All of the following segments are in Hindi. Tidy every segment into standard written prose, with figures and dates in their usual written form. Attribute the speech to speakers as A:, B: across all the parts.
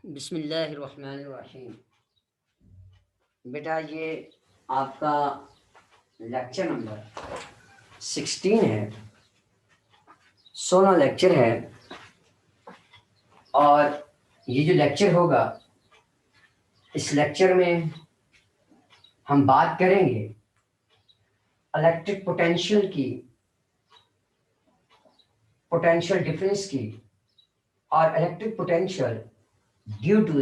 A: बिस्मिल्लाहिर्रहमानिर्रहीम। बेटा ये आपका लेक्चर नंबर 16 है, 16 लेक्चर है। और ये जो लेक्चर होगा, इस लेक्चर में हम बात करेंगे इलेक्ट्रिक पोटेंशियल की, पोटेंशियल डिफरेंस की, और electric potential due to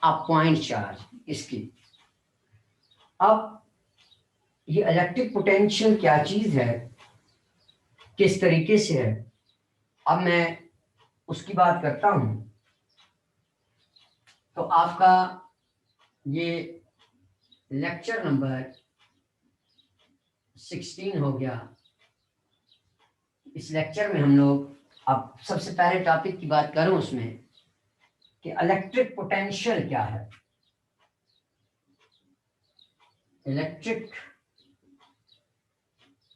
A: a point charge इसकी। अब ये इलेक्ट्रिक पोटेंशियल क्या चीज़ है, किस तरीके से है, अब मैं उसकी बात करता हूं। तो आपका ये लेक्चर नंबर 16 हो गया। इस लेक्चर में हम लोग, अब सबसे पहले टॉपिक की बात करूं उसमें कि इलेक्ट्रिक पोटेंशियल क्या है। इलेक्ट्रिक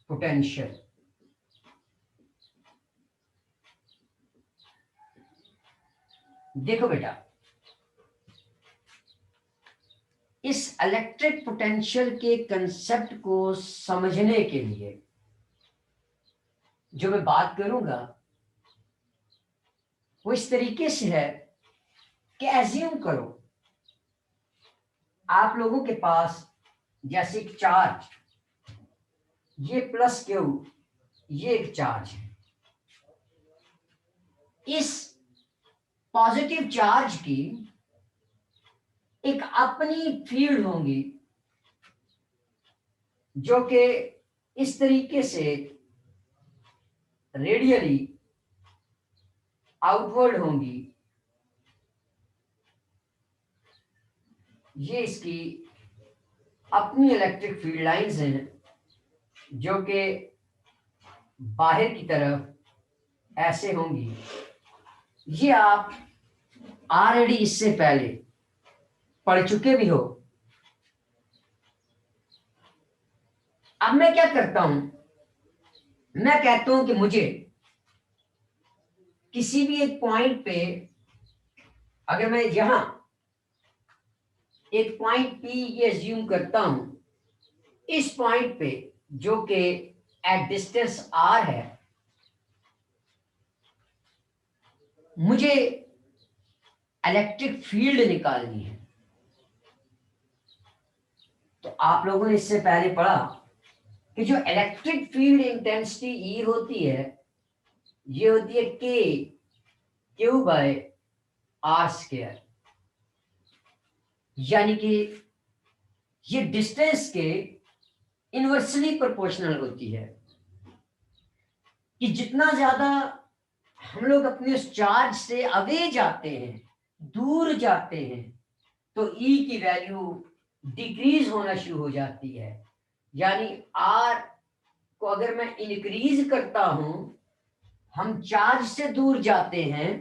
A: पोटेंशियल, देखो बेटा, इस इलेक्ट्रिक पोटेंशियल के कंसेप्ट को समझने के लिए जो मैं बात करूंगा वो इस तरीके से है कि एज्यूम करो आप लोगों के पास जैसे एक चार्ज, ये प्लस क्यू, ये एक चार्ज है। इस पॉजिटिव चार्ज की एक अपनी फील्ड होगी जो कि इस तरीके से रेडियली आउटवर्ड होंगी। ये इसकी अपनी इलेक्ट्रिक फील्ड लाइंस हैं जो कि बाहर की तरफ ऐसे होंगी। ये आप ऑलरेडी इससे पहले पढ़ चुके भी हो। अब मैं क्या करता हूं, मैं कहता हूं कि मुझे किसी भी एक पॉइंट पे, अगर मैं यहां एक पॉइंट पी ये अज्यूम करता हूं, इस पॉइंट पे जो कि एट डिस्टेंस आर है, मुझे इलेक्ट्रिक फील्ड निकालनी है। तो आप लोगों ने इससे पहले पढ़ा कि जो इलेक्ट्रिक फील्ड इंटेंसिटी ई होती है, ये होती है के क्यू बाय आर स्क्वायर, यानी कि ये डिस्टेंस के इनवर्सली प्रोपोर्शनल होती है कि जितना ज्यादा हम लोग अपने उस चार्ज से अवे जाते हैं, दूर जाते हैं, तो ई की वैल्यू डिक्रीज होना शुरू हो जाती है। यानी आर को अगर मैं इंक्रीज करता हूं, हम चार्ज से दूर जाते हैं,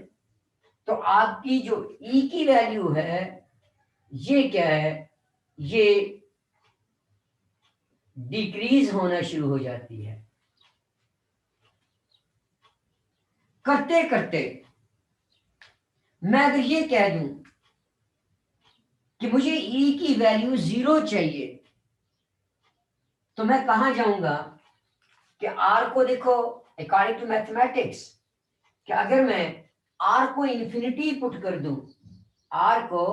A: तो आपकी जो ई की वैल्यू है ये क्या है, ये डिक्रीज होना शुरू हो जाती है। करते करते मैं अगर ये कह दूं कि मुझे ई की वैल्यू 0 चाहिए, तो मैं कहां जाऊंगा कि आर को देखो, अकॉर्डिंग टू मैथमेटिक्स, कि अगर मैं आर को इन्फिनिटी पुट कर दूं, आर को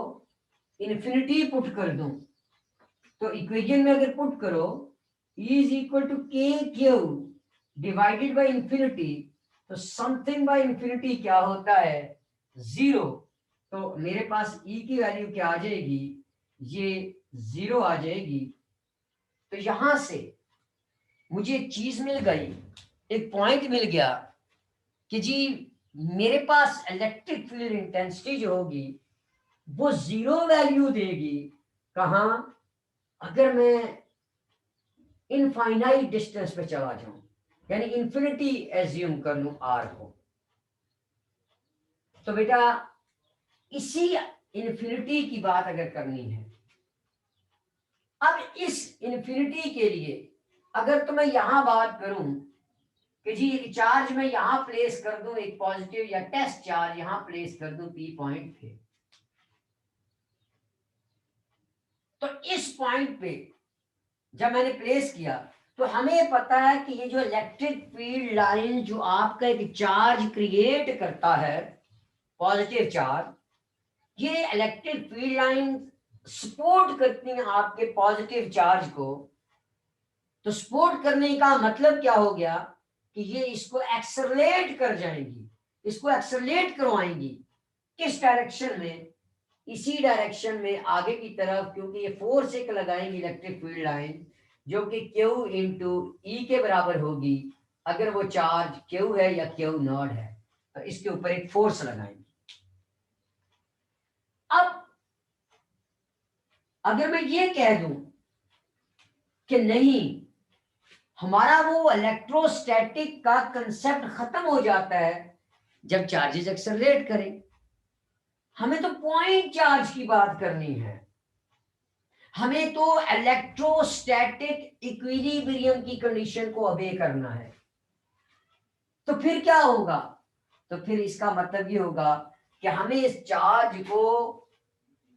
A: इन्फिनिटी पुट कर दूं, तो इक्वेशन में अगर पुट करो E इज इक्वल टू के क्यू डिवाइडेड बाय इन्फिनिटी, तो समथिंग बाय इन्फिनिटी क्या होता है, 0। तो मेरे पास E की वैल्यू क्या आ जाएगी, ये 0 आ जाएगी। तो यहां से मुझे एक चीज मिल गई, एक पॉइंट मिल गया कि जी मेरे पास इलेक्ट्रिक फील्ड इंटेंसिटी जो होगी वो 0 वैल्यू देगी। कहां, अगर मैं इनफाइनाइट डिस्टेंस पे चला जाऊं, यानी इंफिनिटी एज्यूम कर लूं आर को। तो बेटा इसी इंफिनिटी की बात अगर करनी है, अब इस इंफिनिटी के लिए अगर तो मैं यहां बात करूं कि जी एक चार्ज मैं यहां प्लेस कर दूं, एक पॉजिटिव या टेस्ट चार्ज यहां प्लेस कर दूं पी पॉइंट पे, तो इस पॉइंट पे जब मैंने प्लेस किया तो हमें पता है कि ये जो इलेक्ट्रिक फील्ड लाइन जो आपका एक चार्ज क्रिएट करता है, पॉजिटिव चार्ज, ये इलेक्ट्रिक फील्ड लाइन सपोर्ट करती हैं आपके पॉजिटिव चार्ज को। तो सपोर्ट करने का मतलब क्या हो गया कि ये इसको एक्सेलरेट कर जाएंगी, इसको एक्सेलरेट करवाएंगी। किस डायरेक्शन में? इसी डायरेक्शन में आगे की तरफ, क्योंकि ये फोर्स एक लगाएंगे इलेक्ट्रिक फील्ड लाइन जो कि Q इंटू ई के बराबर होगी, अगर वो चार्ज Q है या Q नॉट है तो इसके ऊपर एक फोर्स लगाएंगे। अब अगर मैं ये कह दूं कि नहीं, हमारा वो इलेक्ट्रोस्टैटिक का कंसेप्ट खत्म हो जाता है जब चार्जेस एक्सेलरेट करें, हमें तो पॉइंट चार्ज की बात करनी है, हमें तो इलेक्ट्रोस्टैटिक इक्विलिब्रियम की कंडीशन को ओबे करना है। तो फिर क्या होगा? तो फिर इसका मतलब ये होगा कि हमें इस चार्ज को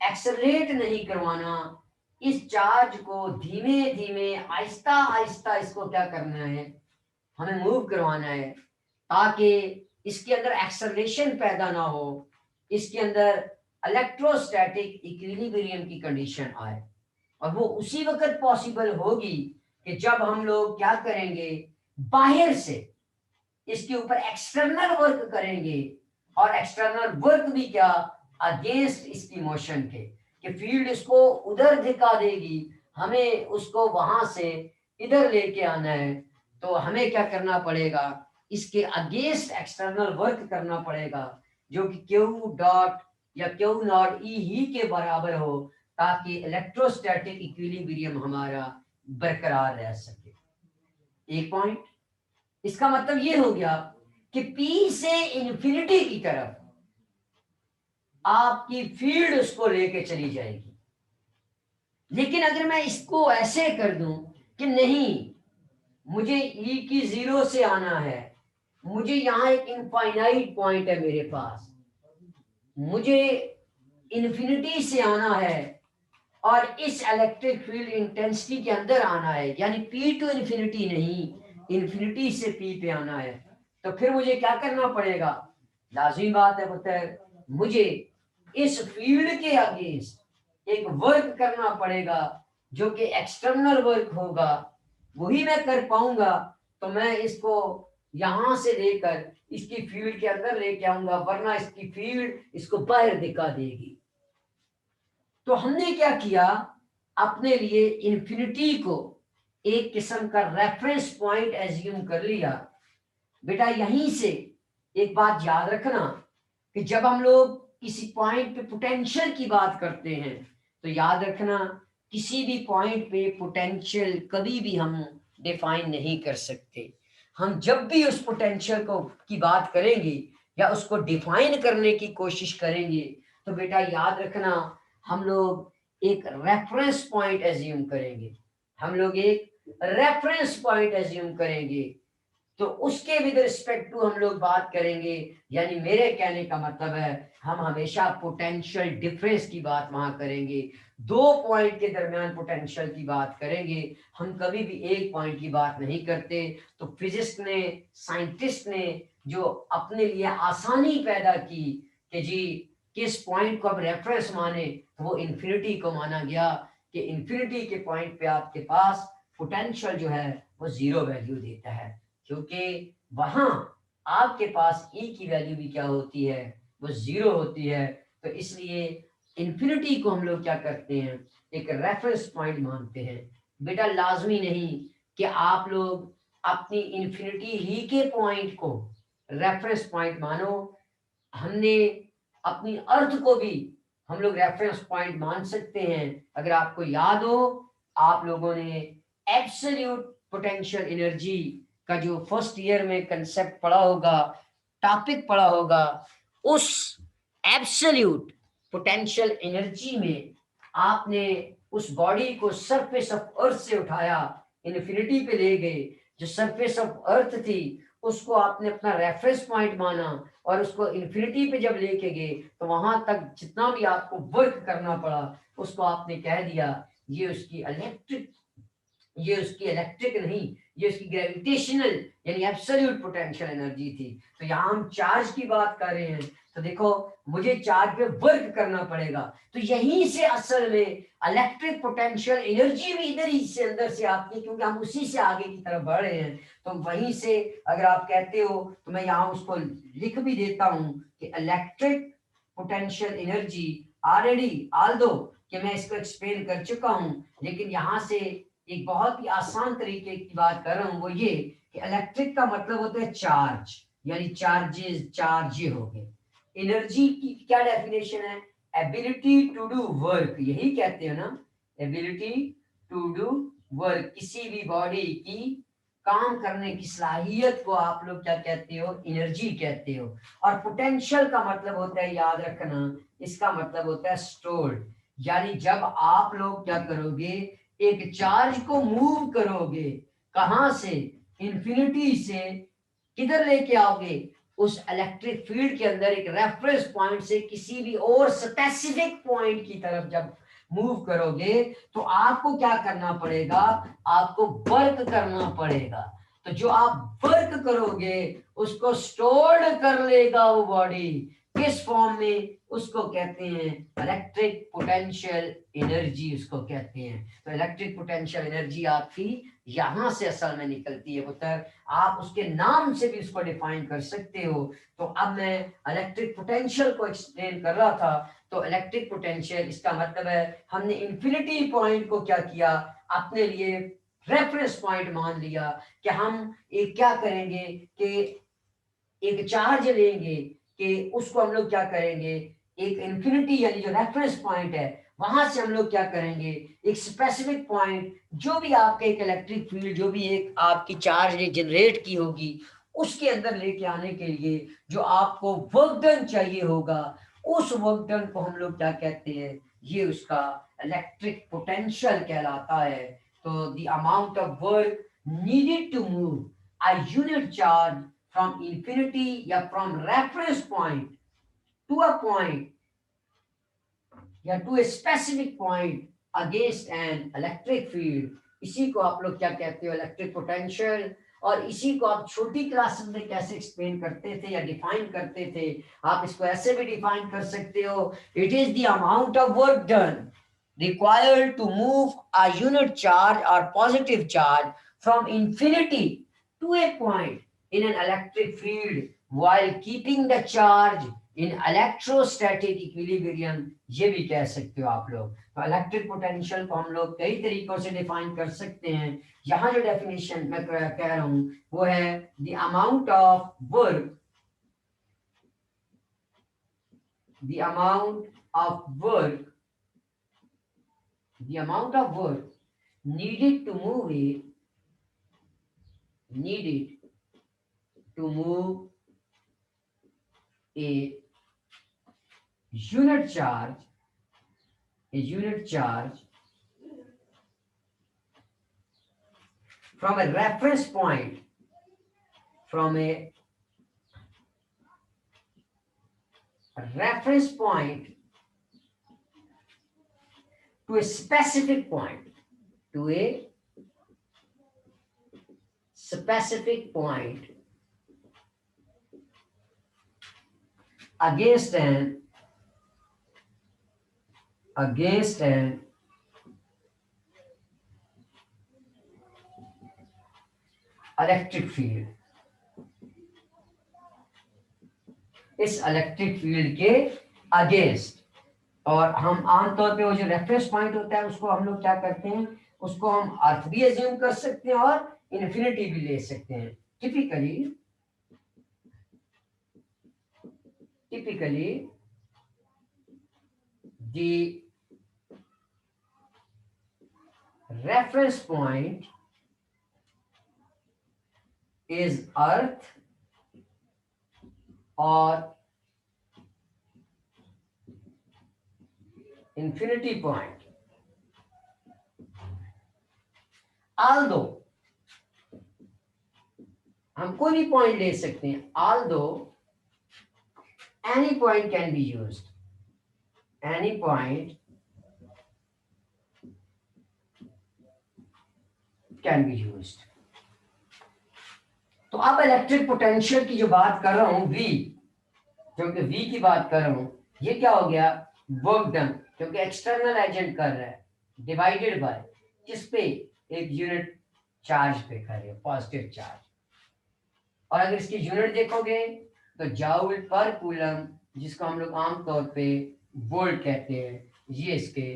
A: एक्सेलरेट नहीं करवाना, इस चार्ज को धीमे धीमे आहिस्ता आहिस्ता इसको क्या करना है, हमें मूव करवाना है, ताकि इसके अंदर एक्सेलरेशन पैदा ना हो, इसके अंदर इलेक्ट्रोस्टैटिक इक्विलिब्रियम की कंडीशन आए। और वो उसी वक्त पॉसिबल होगी कि जब हम लोग क्या करेंगे, बाहर से इसके ऊपर एक्सटर्नल वर्क करेंगे, और एक्सटर्नल वर्क भी क्या, अगेंस्ट इसकी मोशन के, कि फील्ड इसको उधर दिखा देगी, हमें उसको वहां से इधर लेके आना है, तो हमें क्या करना पड़ेगा, इसके अगेंस्ट एक्सटर्नल वर्क करना पड़ेगा जो कि Q डॉट या Q नॉट ई ही के बराबर हो, ताकि इलेक्ट्रोस्टैटिक इक्विलिब्रियम हमारा बरकरार रह सके। एक पॉइंट, इसका मतलब ये हो गया कि P से इन्फिनिटी की तरफ आपकी फील्ड उसको लेके चली जाएगी। लेकिन अगर मैं इसको ऐसे कर दूं कि नहीं, मुझे E की जीरो से आना है, मुझे यहां एक इनफाइनाइट पॉइंट है मेरे पास, मुझे इन्फिनिटी से आना है और इस इलेक्ट्रिक फील्ड इंटेंसिटी के अंदर आना है, यानी P टू इन्फिनिटी नहीं, इन्फिनिटी से P पे आना है, तो फिर मुझे क्या करना पड़ेगा? लाजिमी बात है पुत्र, मुझे इस फील्ड के अगेंस्ट एक वर्क करना पड़ेगा जो कि एक्सटर्नल वर्क होगा, वही मैं कर पाऊंगा तो मैं इसको यहां से लेकर इसकी फील्ड के अंदर लेके आऊंगा, वरना इसकी फील्ड इसको बाहर दिखा देगी। तो हमने क्या किया, अपने लिए इन्फिनिटी को एक किस्म का रेफरेंस पॉइंट एज्यूम कर लिया। बेटा यहीं से एक बात याद रखना कि जब हम लोग किसी पॉइंट पे पोटेंशियल की बात करते हैं तो याद रखना, किसी भी पॉइंट पे पोटेंशियल कभी भी हम डिफाइन नहीं कर सकते। हम जब भी उस पोटेंशियल को की बात करेंगे या उसको डिफाइन करने की कोशिश करेंगे तो बेटा याद रखना, हम लोग एक रेफरेंस पॉइंट एज्यूम करेंगे, हम लोग एक रेफरेंस पॉइंट एज्यूम करेंगे, तो उसके विद रिस्पेक्ट टू हम लोग बात करेंगे। यानी मेरे कहने का मतलब है हम हमेशा पोटेंशियल डिफरेंस की बात वहां करेंगे, दो पॉइंट के दरमियान पोटेंशियल की बात करेंगे, हम कभी भी एक पॉइंट की बात नहीं करते। तो फिजिस्ट ने, साइंटिस्ट ने जो अपने लिए आसानी पैदा की कि जी किस पॉइंट को अब रेफरेंस माने, तो वो इन्फिनिटी को माना गया कि इन्फिनिटी के पॉइंट पे आपके पास पोटेंशियल जो है वो जीरो वैल्यू देता है, क्योंकि वहां आपके पास E की वैल्यू भी क्या होती है, वो जीरो होती है। तो इसलिए इन्फिनिटी को हम लोग क्या करते हैं, एक रेफरेंस पॉइंट मानते हैं। बेटा लाजमी नहीं कि आप लोग अपनी इन्फिनिटी ही के पॉइंट को रेफरेंस पॉइंट मानो, हमने अपनी अर्थ को भी हम लोग रेफरेंस पॉइंट मान सकते हैं। अगर आपको याद हो, आप लोगों ने एब्सोल्यूट पोटेंशियल एनर्जी का जो फर्स्ट ईयर में कंसेप्ट पढ़ा होगा, टॉपिक पढ़ा होगा, उस एब्सोल्यूट पोटेंशियल एनर्जी में आपने उस बॉडी को सरफेस ऑफ अर्थ से उठाया, इन्फिनिटी पे ले गए, जो सरफेस ऑफ अर्थ थी उसको आपने अपना रेफरेंस पॉइंट माना, और उसको इन्फिनिटी पे जब लेके गए तो वहां तक जितना भी आपको वर्क करना पड़ा उसको आपने कह दिया ये उसकी इलेक्ट्रिक, ये उसकी इलेक्ट्रिक नहीं, ये उसकी ग्रेविटेशनल यानी एब्सोल्यूट पोटेंशियल एनर्जी थी। तो यहाँ हम चार्ज की बात कर रहे हैं, तो देखो मुझे चार्ज पे वर्क करना पड़ेगा, तो यहीं से असल में इलेक्ट्रिक पोटेंशियल एनर्जी भी इधर ही से अंदर से आती है, क्योंकि हम उसी से आगे की तरफ बढ़ रहे हैं। तो वहीं से अगर आप कहते हो तो मैं यहाँ उसको लिख भी देता हूँ कि electric potential energy already, Aldous कि मैं इसको एक्सप्लेन कर चुका हूँ, लेकिन यहाँ से एक बहुत ही आसान तरीके की बात कर रहा हूँ, वो ये कि इलेक्ट्रिक का मतलब होता है चार्ज, यानी चार्जेस, चार्ज हो गए। एनर्जी की क्या डेफिनेशन है? एबिलिटी टू डू वर्क, यही कहते हो ना, एबिलिटी टू डू वर्क, किसी भी बॉडी की काम करने की सलाहियत को आप लोग क्या कहते हो? एनर्जी कहते हो। और पोटेंशियल का मतलब होता है, याद रखना, इसका मतलब होता है स्टोर्ड, यानी जब आप लोग क्या करोगे, एक चार्ज को मूव करोगे, कहां से? इंफिनिटी से किधर लेके आओगे? उस इलेक्ट्रिक फील्ड के अंदर एक रेफरेंस पॉइंट से किसी भी और स्पेसिफिक पॉइंट की तरफ जब मूव करोगे, तो आपको क्या करना पड़ेगा? आपको वर्क करना पड़ेगा। तो जो आप वर्क करोगे उसको स्टोर्ड कर लेगा वो बॉडी, किस फॉर्म में? उसको कहते हैं इलेक्ट्रिक पोटेंशियल एनर्जी, उसको कहते हैं। तो इलेक्ट्रिक पोटेंशियल एनर्जी आपकी यहां से असल में निकलती है पुत्र, आप उसके नाम से भी उसको डिफाइन कर सकते हो। तो अब मैं इलेक्ट्रिक पोटेंशियल को एक्सप्लेन कर रहा था। तो इलेक्ट्रिक पोटेंशियल, इसका मतलब है हमने इंफिनिटी पॉइंट को क्या किया, अपने लिए रेफरेंस पॉइंट मान लिया कि हम एक क्या करेंगे कि एक चार्ज लेंगे, कि उसको हम लोग क्या करेंगे, एक इंफिनिटी यानी जो रेफरेंस पॉइंट है, वहां से हम लोग क्या करेंगे, एक स्पेसिफिक पॉइंट, जो भी आपके एक इलेक्ट्रिक फील्ड, जो भी एक आपकी चार्ज जनरेट की होगी, उसके अंदर लेके आने के लिए जो आपको वर्क डन चाहिए होगा, उस वर्क डन को हम लोग क्या कहते हैं? ये उसका इलेक्ट्रिक पोटेंशियल कहलाता है। तो the amount of work needed to move a unit charge from infinity या from reference point to a point या to a specific point against an electric field, इसी को आप लोग क्या कहते हो? Electric potential. और इसी को आप छोटी क्लासेस में कैसे एक्सप्लेन करते थे या डिफाइन करते थे? आप इसको ऐसे भी डिफाइन कर सकते हो, it is the amount of work done required to move a unit charge or positive charge from infinity to a point in an electric field while keeping the charge in electrostatic equilibrium, ये भी कह सकते हो आप लोग। तो इलेक्ट्रिक पोटेंशियल को हम लोग कई तरीकों से डिफाइन कर सकते हैं। यहाँ जो डेफिनेशन मैं कह रहा हूँ वो है the amount of work, the amount of work, the amount of work needed to move it, needed to move a unit charge, a unit charge from a reference point, from a reference point to a specific point, to a specific point against an electric field, इस इलेक्ट्रिक फील्ड के अगेंस्ट। और हम आमतौर पे वो जो रेफरेंस पॉइंट होता है उसको हम लोग क्या करते हैं, उसको हम अर्थ भी एज्यूम कर सकते हैं और इन्फिनिटी भी ले सकते हैं। Typically the reference point is earth or infinity point. Although हम कोई भी पॉइंट ले सकते हैं, although any point can be used, any point can be used. तो अब इलेक्ट्रिक पोटेंशियल की जो बात कर रहा हूं V, क्योंकि V की बात कर रहा हूं, ये क्या हो गया, वर्क डन, क्योंकि एक्सटर्नल एजेंट कर रहा है, डिवाइडेड बाय किस पे, एक यूनिट चार्ज पे कर रहे हो, पॉजिटिव चार्ज। और अगर इसकी यूनिट देखोगे तो जाउल पर कूलम, जिसको हम लोग आमतौर पे वोल्ट कहते हैं, ये इसके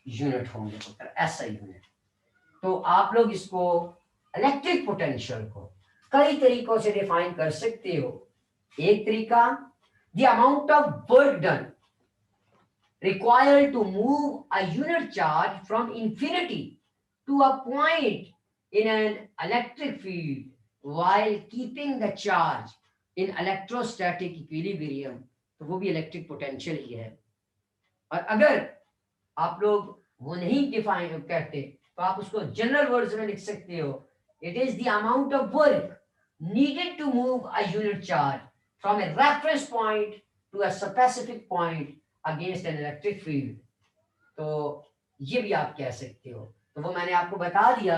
A: यूनिट होंगे, ऐसा यूनिट। तो आप लोग इसको इलेक्ट्रिक पोटेंशियल को कई तरीकों से डिफाइन कर सकते हो। एक तरीका, the amount of work done required to move a unit charge from infinity to a point in an electric field while keeping the charge in electrostatic equilibrium, तो वो भी इलेक्ट्रिक पोटेंशियल ही है। और अगर आप लोग वो नहीं डिफाइन करते तो आप उसको जनरल वर्ड्स में लिख सकते हो, it is the amount of work needed to move a unit charge from a reference point to a specific point against an electric field। तो ये भी आप कह सकते हो। तो वो मैंने आपको बता दिया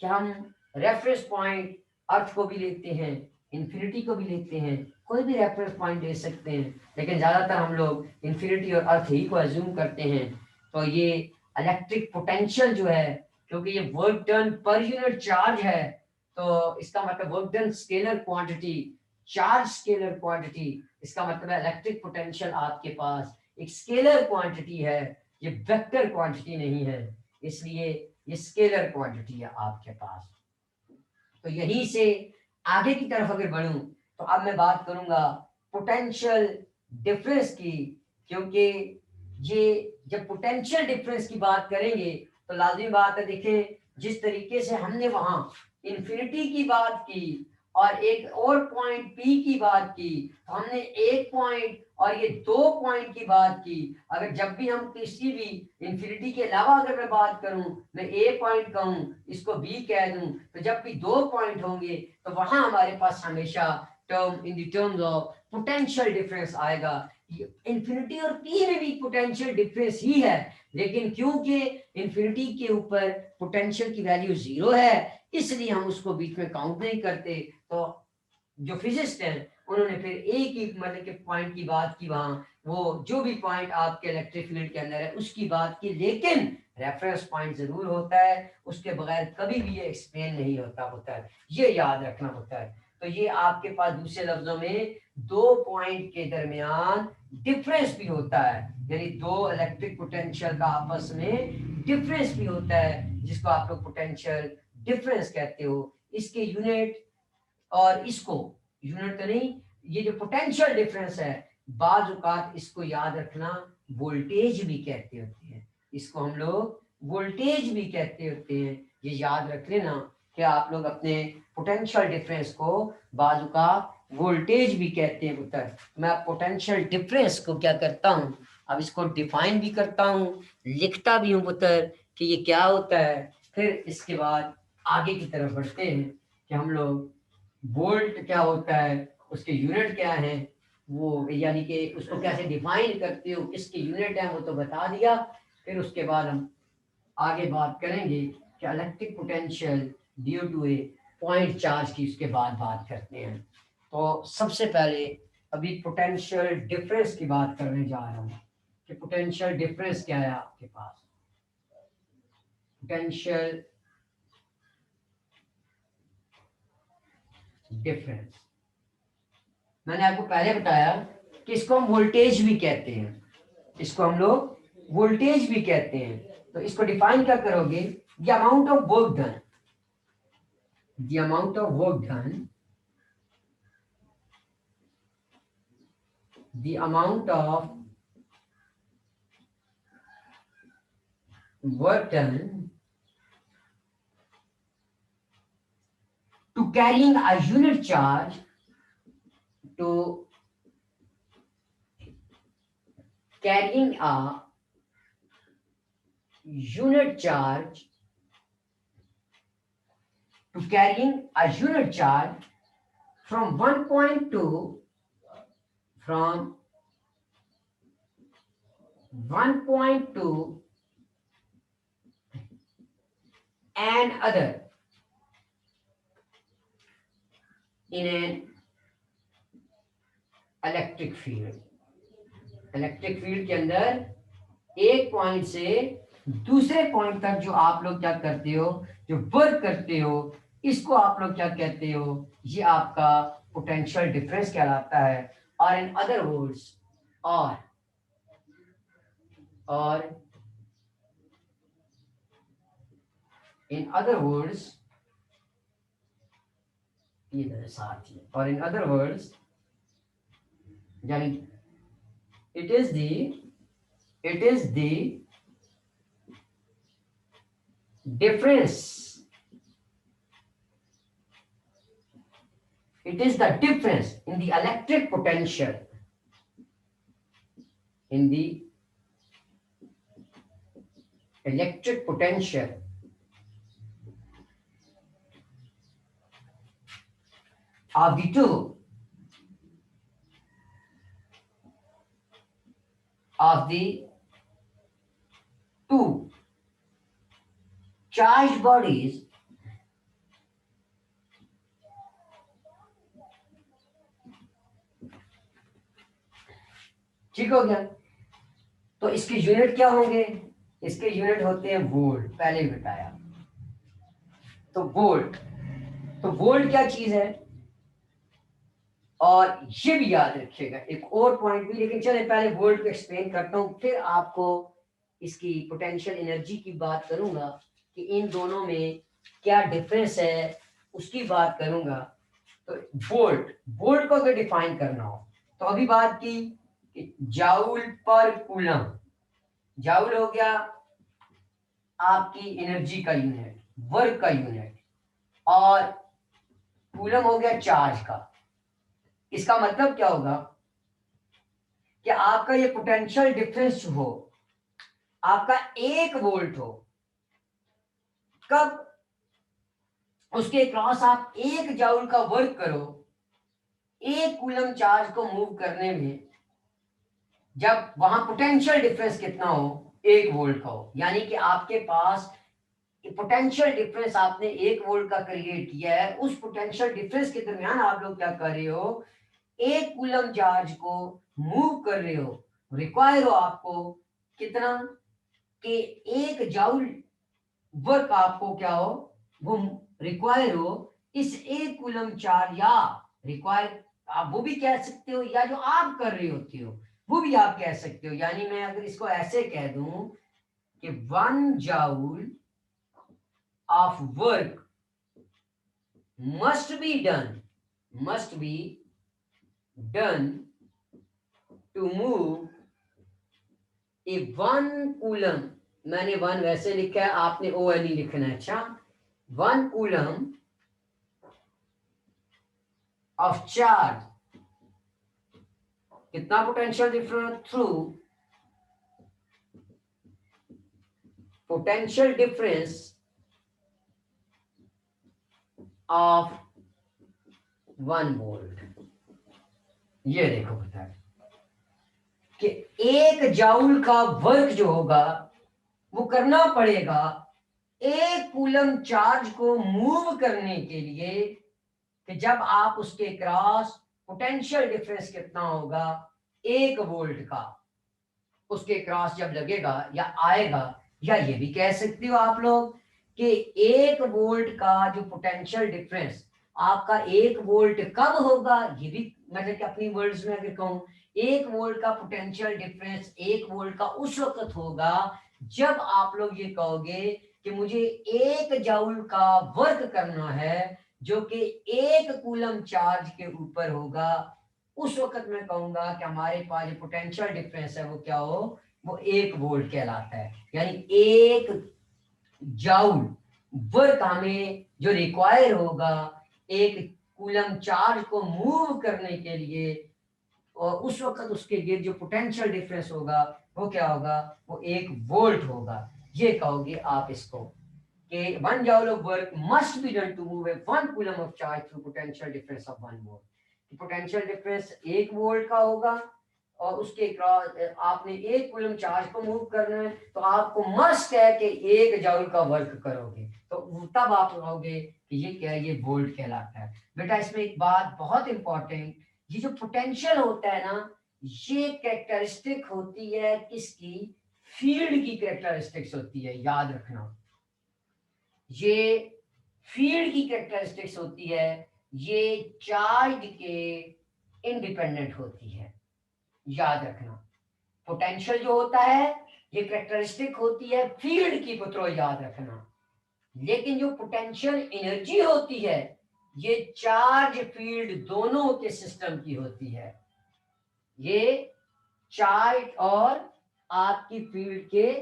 A: कि हम रेफरेंस पॉइंट अर्थ को भी लेते हैं, इन्फिनिटी को भी लेते हैं, कोई भी रेफरेंस पॉइंट ले सकते हैं, लेकिन ज्यादातर हम लोग इन्फिनिटी और अर्थ ही को अज्यूम करते हैं। तो ये इलेक्ट्रिक पोटेंशियल जो है, क्योंकि ये work done per unit charge है, तो इसका मतलब work done scalar quantity, charge scalar quantity, इसका मतलब है इलेक्ट्रिक पोटेंशियल आपके पास एक स्केलर क्वांटिटी है, ये वेक्टर क्वांटिटी नहीं है, इसलिए ये स्केलर क्वांटिटी है आपके पास। तो यहीं से आगे की तरफ अगर बढ़ूं तो अब मैं बात करूंगा पोटेंशियल डिफरेंस की, क्योंकि ये जब पोटेंशियल डिफरेंस की बात करेंगे तो लाजिमी बात है, देखें जिस तरीके से हमने वहां इन्फिनिटी की बात की और एक और पॉइंट P की बात की, तो हमने एक पॉइंट और ये दो पॉइंट की बात की। अगर जब भी हम किसी भी इन्फिनिटी के अलावा अगर मैं बात करूं, मैं A पॉइंट कहूं, इसको B कह दूं, तो जब भी दो पॉइंट होंगे तो वहां हमारे पास हमेशा term in the terms of potential difference आएगा। इन्फिनिटी और P में भी पोटेंशियल डिफरेंस ही है, लेकिन क्योंकि इन्फिनिटी के ऊपर पोटेंशियल की वैल्यू 0 है, इसलिए हम उसको बीच में काउंट नहीं करते। तो जो फिजिस्ट हैं उन्होंने फिर एक ही मतलब के पॉइंट की बात की, वहां वो जो भी पॉइंट आपके इलेक्ट्रिक फील्ड के अंदर है उसकी बात की, लेकिन रेफरेंस पॉइंट जरूर होता है, उसके बगैर कभी भी ये एक्सप्लेन नहीं होता है, ये याद रखना होता है। तो ये आपके पास दूसरे लफ्जों में दो पॉइंट के दरमियान डिफरेंस भी होता है, यानी दो इलेक्ट्रिक पोटेंशियल का आपस में डिफरेंस भी होता है, जिसको आप लोग पोटेंशियल डिफरेंस कहते हो। इसके यूनिट और इसको यूनिट तो नहीं, ये जो पोटेंशियल डिफरेंस है, बाज औकात इसको याद रखना वोल्टेज भी कहते होते हैं, इसको हम लोग वोल्टेज भी कहते होते हैं। ये याद रख लेना कि आप लोग अपने पोटेंशियल डिफरेंस को बाज औकात वोल्टेज भी कहते हैं पुत्र। मैं पोटेंशियल डिफरेंस को क्या करता हूँ, अब इसको डिफाइन भी करता हूँ, लिखता भी हूँ पुत्र कि ये क्या होता है। फिर इसके बाद आगे की तरफ बढ़ते हैं कि हम लोग वोल्ट क्या होता है, उसके यूनिट क्या है, वो यानी कि उसको कैसे डिफाइन करते हो, किसके यूनिट है वो तो बता दिया। फिर उसके बाद हम आगे बात करेंगे कि electric potential due to a point charge की, उसके बाद बात करते हैं। तो सबसे पहले अभी पोटेंशियल डिफरेंस की बात करने जा रहा हूँ कि पोटेंशियल डिफरेंस क्या है आपके पास। पोटेंशियल डिफरेंस मैंने आपको पहले बताया कि इसको हम वोल्टेज भी कहते हैं, इसको हम लोग वोल्टेज भी कहते हैं। तो इसको डिफाइन क्या करोगे, the amount of work done, the amount of work done, the amount of work done to carrying a unit charge to carrying a unit charge to carrying a unit charge from one point to from one point to an other in an electric field, electric field के अंदर एक पॉइंट से दूसरे पॉइंट तक जो आप लोग क्या करते हो, जो वर्क करते हो, इसको आप लोग क्या कहते हो, ये आपका पोटेंशियल डिफरेंस कहलाता है। और इन अदर वर्ड्स, और इन अदर वर्ड्स, ये साथ ही, और इन अदर वर्ड्स, यानी it is the difference, it is the difference in the electric potential, in the electric potential of the two, charged bodies ठीक हो गया। तो इसके यूनिट क्या होंगे, इसके यूनिट होते हैं वोल्ट, पहले ही बताया। तो वोल्ट क्या चीज है, और ये भी याद रखिएगा एक और पॉइंट भी, लेकिन चले पहले वोल्ट को एक्सप्लेन करता हूं, फिर आपको इसकी पोटेंशियल एनर्जी की बात करूंगा कि इन दोनों में क्या डिफरेंस है, उसकी बात करूंगा। तो वोल्ट को अगर डिफाइन करना हो तो अभी बात की कि जाउल पर कूलम, जाउल हो गया आपकी एनर्जी का यूनिट, वर्क का यूनिट, और कूलम हो गया चार्ज का। इसका मतलब क्या होगा कि आपका ये पोटेंशियल डिफरेंस हो, आपका 1 वोल्ट हो, कब उसके क्रॉस आप 1 जूल का वर्क करो 1 कूलम चार्ज को मूव करने में, जब वहां पोटेंशियल डिफरेंस कितना हो, 1 वोल्ट का हो, यानी कि आपके पास पोटेंशियल डिफरेंस आपने 1 वोल्ट का क्रिएट किया है, उस पोटेंशियल डिफरेंस के दरमियान आप लोग क्या कर रहे हो, 1 कूलम चार्ज को मूव कर रहे हो, रिक्वायर हो आपको कितना, कि 1 जूल वर्क आपको क्या हो, वो रिक्वायर हो इस 1 कूलम चार्ज, या रिक्वायर आप वो भी कह सकते हो, या जो आप कर रहे होते हो वो भी आप कह सकते हो। यानी मैं अगर इसको ऐसे कह दूं कि 1 joule of work must be done to move a 1 coulomb, मैंने 1 वैसे लिखा है, आपने ओ एन लिखना है। अच्छा, 1 कूलम ऑफ चार्ज, कितना potential difference, through potential difference of 1 volt. ये देखो बता कि 1 जूल का वर्क जो होगा वो करना पड़ेगा 1 कूलम चार्ज को मूव करने के लिए, कि जब आप उसके क्रॉस पोटेंशियल डिफरेंस कितना होगा, 1 वोल्ट का उसके क्रॉस जब लगेगा या आएगा, या ये भी कह सकते हो आप लोग कि 1 वोल्ट का जो पोटेंशियल डिफरेंस आपका 1 वोल्ट कब होगा, ये भी मतलब कि अपनी वर्ड्स में अगर कहूं, 1 वोल्ट का पोटेंशियल डिफरेंस 1 वोल्ट का उस वक्त होगा जब आप लोग ये कहोगे कि मुझे 1 जूल का वर्क करना है जो कि 1 कूलम चार्ज के ऊपर होगा। उस वक्त मैं कहूंगा कि हमारे पास जो पोटेंशियल डिफरेंस है वो क्या हो, वो 1 वोल्ट कहलाता है। यानी 1 जूल वर्क हमें जो रिक्वायर होगा 1 कूलम चार्ज को मूव करने के लिए, और उस वक्त उसके गिर्द जो पोटेंशियल डिफरेंस होगा वो क्या होगा, वो 1 वोल्ट होगा। ये कहोगे आप इसको कि 1 joule of work must be done to move 1 coulomb of charge through potential difference of 1 volt. Potential difference 1 volt का होगा और उसके क्रॉस आपने 1 कूलम चार्ज को मूव करना है, तो आपको मस्ट है कि 1 जूल का वर्क करोगे, तो तब आप कहोगे कि ये क्या है, ये वोल्ट कहलाता है। बेटा इसमें एक बात बहुत इंपॉर्टेंट, ये जो पोटेंशियल होता है ना, ये कैरेक्टरिस्टिक होती है किसकी, फील्ड की कैरेक्टरिस्टिक्स होती है, याद रखना। ये फील्ड की कैरेक्टरिस्टिक्स होती है, ये चार्ज के इंडिपेंडेंट होती है, याद रखना। पोटेंशियल जो होता है ये कैरेक्टरिस्टिक होती है फील्ड की, पुत्रों याद रखना। लेकिन जो पोटेंशियल एनर्जी होती है ये चार्ज फील्ड दोनों के सिस्टम की होती है। ये चार्ज और आपकी फील्ड के,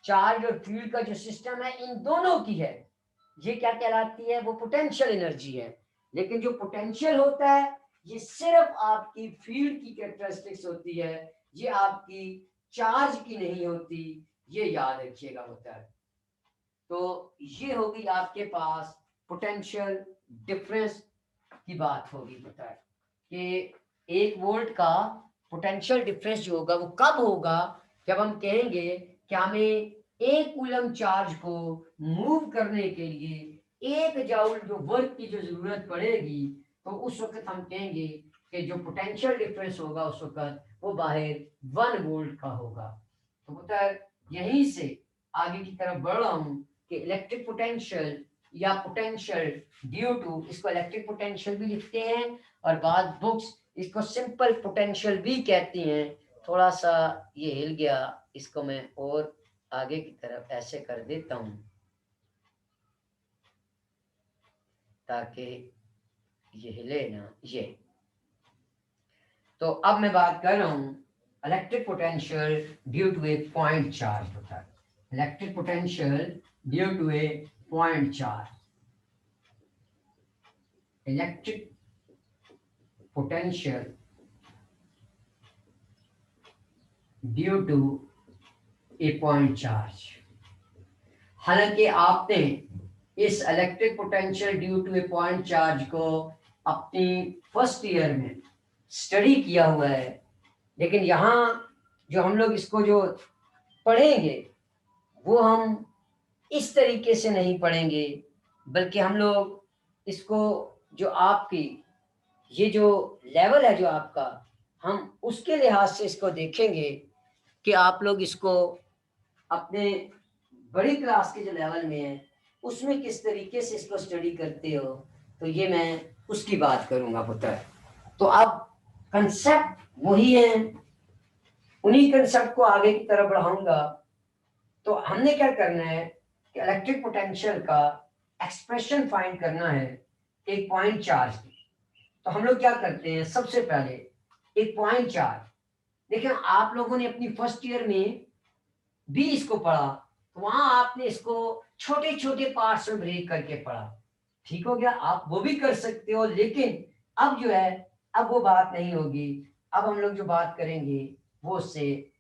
A: चार्ज और फील्ड का जो सिस्टम है इन दोनों की है, ये क्या कहलाती है, वो पोटेंशियल एनर्जी है। लेकिन जो पोटेंशियल होता है ये सिर्फ आपकी फील्ड की कैरेक्टरिस्टिक्स होती है, ये आपकी चार्ज की नहीं होती, ये याद रखिएगा होता है। तो ये होगी आपके पास पोटेंशियल डिफरेंस की बात होगी, पता है कि 1 वोल्ट का पोटेंशियल डिफरेंस जो होगा वो कब होगा, जब हम कहेंगे कि हमें 1 कूलम चार्ज को मूव करने के लिए 1 जूल जो वर्क की जो जरूरत पड़ेगी, तो उस वक्त हम कहेंगे कि जो पोटेंशियल डिफरेंस होगा उस वक्त वो बाहर 1 वोल्ट का होगा। तो पता है यहीं से आगे की तरफ बढ़ रहा हूं कि इलेक्ट्रिक पोटेंशियल या पोटेंशियल ड्यू टू, इसको इलेक्ट्रिक पोटेंशियल भी लिखते हैं और बाद बुक्स इसको सिंपल पोटेंशियल भी कहती हैं। थोड़ा सा ये हिल गया, इसको मैं और आगे की तरफ ऐसे कर देता हूं ताकि ये हिले ना, ये। तो अब मैं बात कर रहा हूं electric potential due to a point charge होता है, electric potential due to a point charge, electric potential due to a point charge। हालांकि आपने इस electric potential due to a point charge को अपनी फर्स्ट ईयर में स्टडी किया हुआ है, लेकिन यहाँ जो हम लोग इसको जो पढ़ेंगे वो हम इस तरीके से नहीं पढ़ेंगे, बल्कि हम लोग इसको जो आपकी ये जो लेवल है जो आपका, हम उसके लिहाज से इसको देखेंगे कि आप लोग इसको अपने बड़ी क्लास के जो लेवल में है उसमें किस तरीके से इसको स्टडी करते हो, तो ये मैं उसकी बात करूंगा पुत्र। तो अब कंसेप्ट वही है, उन्हीं कंसेप्ट को आगे की तरफ बढ़ाऊंगा। तो हमने क्या करना है कि इलेक्ट्रिक पोटेंशियल का एक्सप्रेशन फाइंड करना है एक पॉइंट चार्ज की। तो हम लोग क्या करते हैं, सबसे पहले एक पॉइंट चार्ज, देखिए आप लोगों ने अपनी फर्स्ट ईयर में भी इसको पढ़ा, तो वहां आपने इसको छोटे छोटे पार्ट्स में ब्रेक करके पढ़ा, ठीक हो गया, आप वो भी कर सकते हो। लेकिन अब जो है अब वो बात नहीं होगी, अब हम लोग जो बात करेंगे वो उससे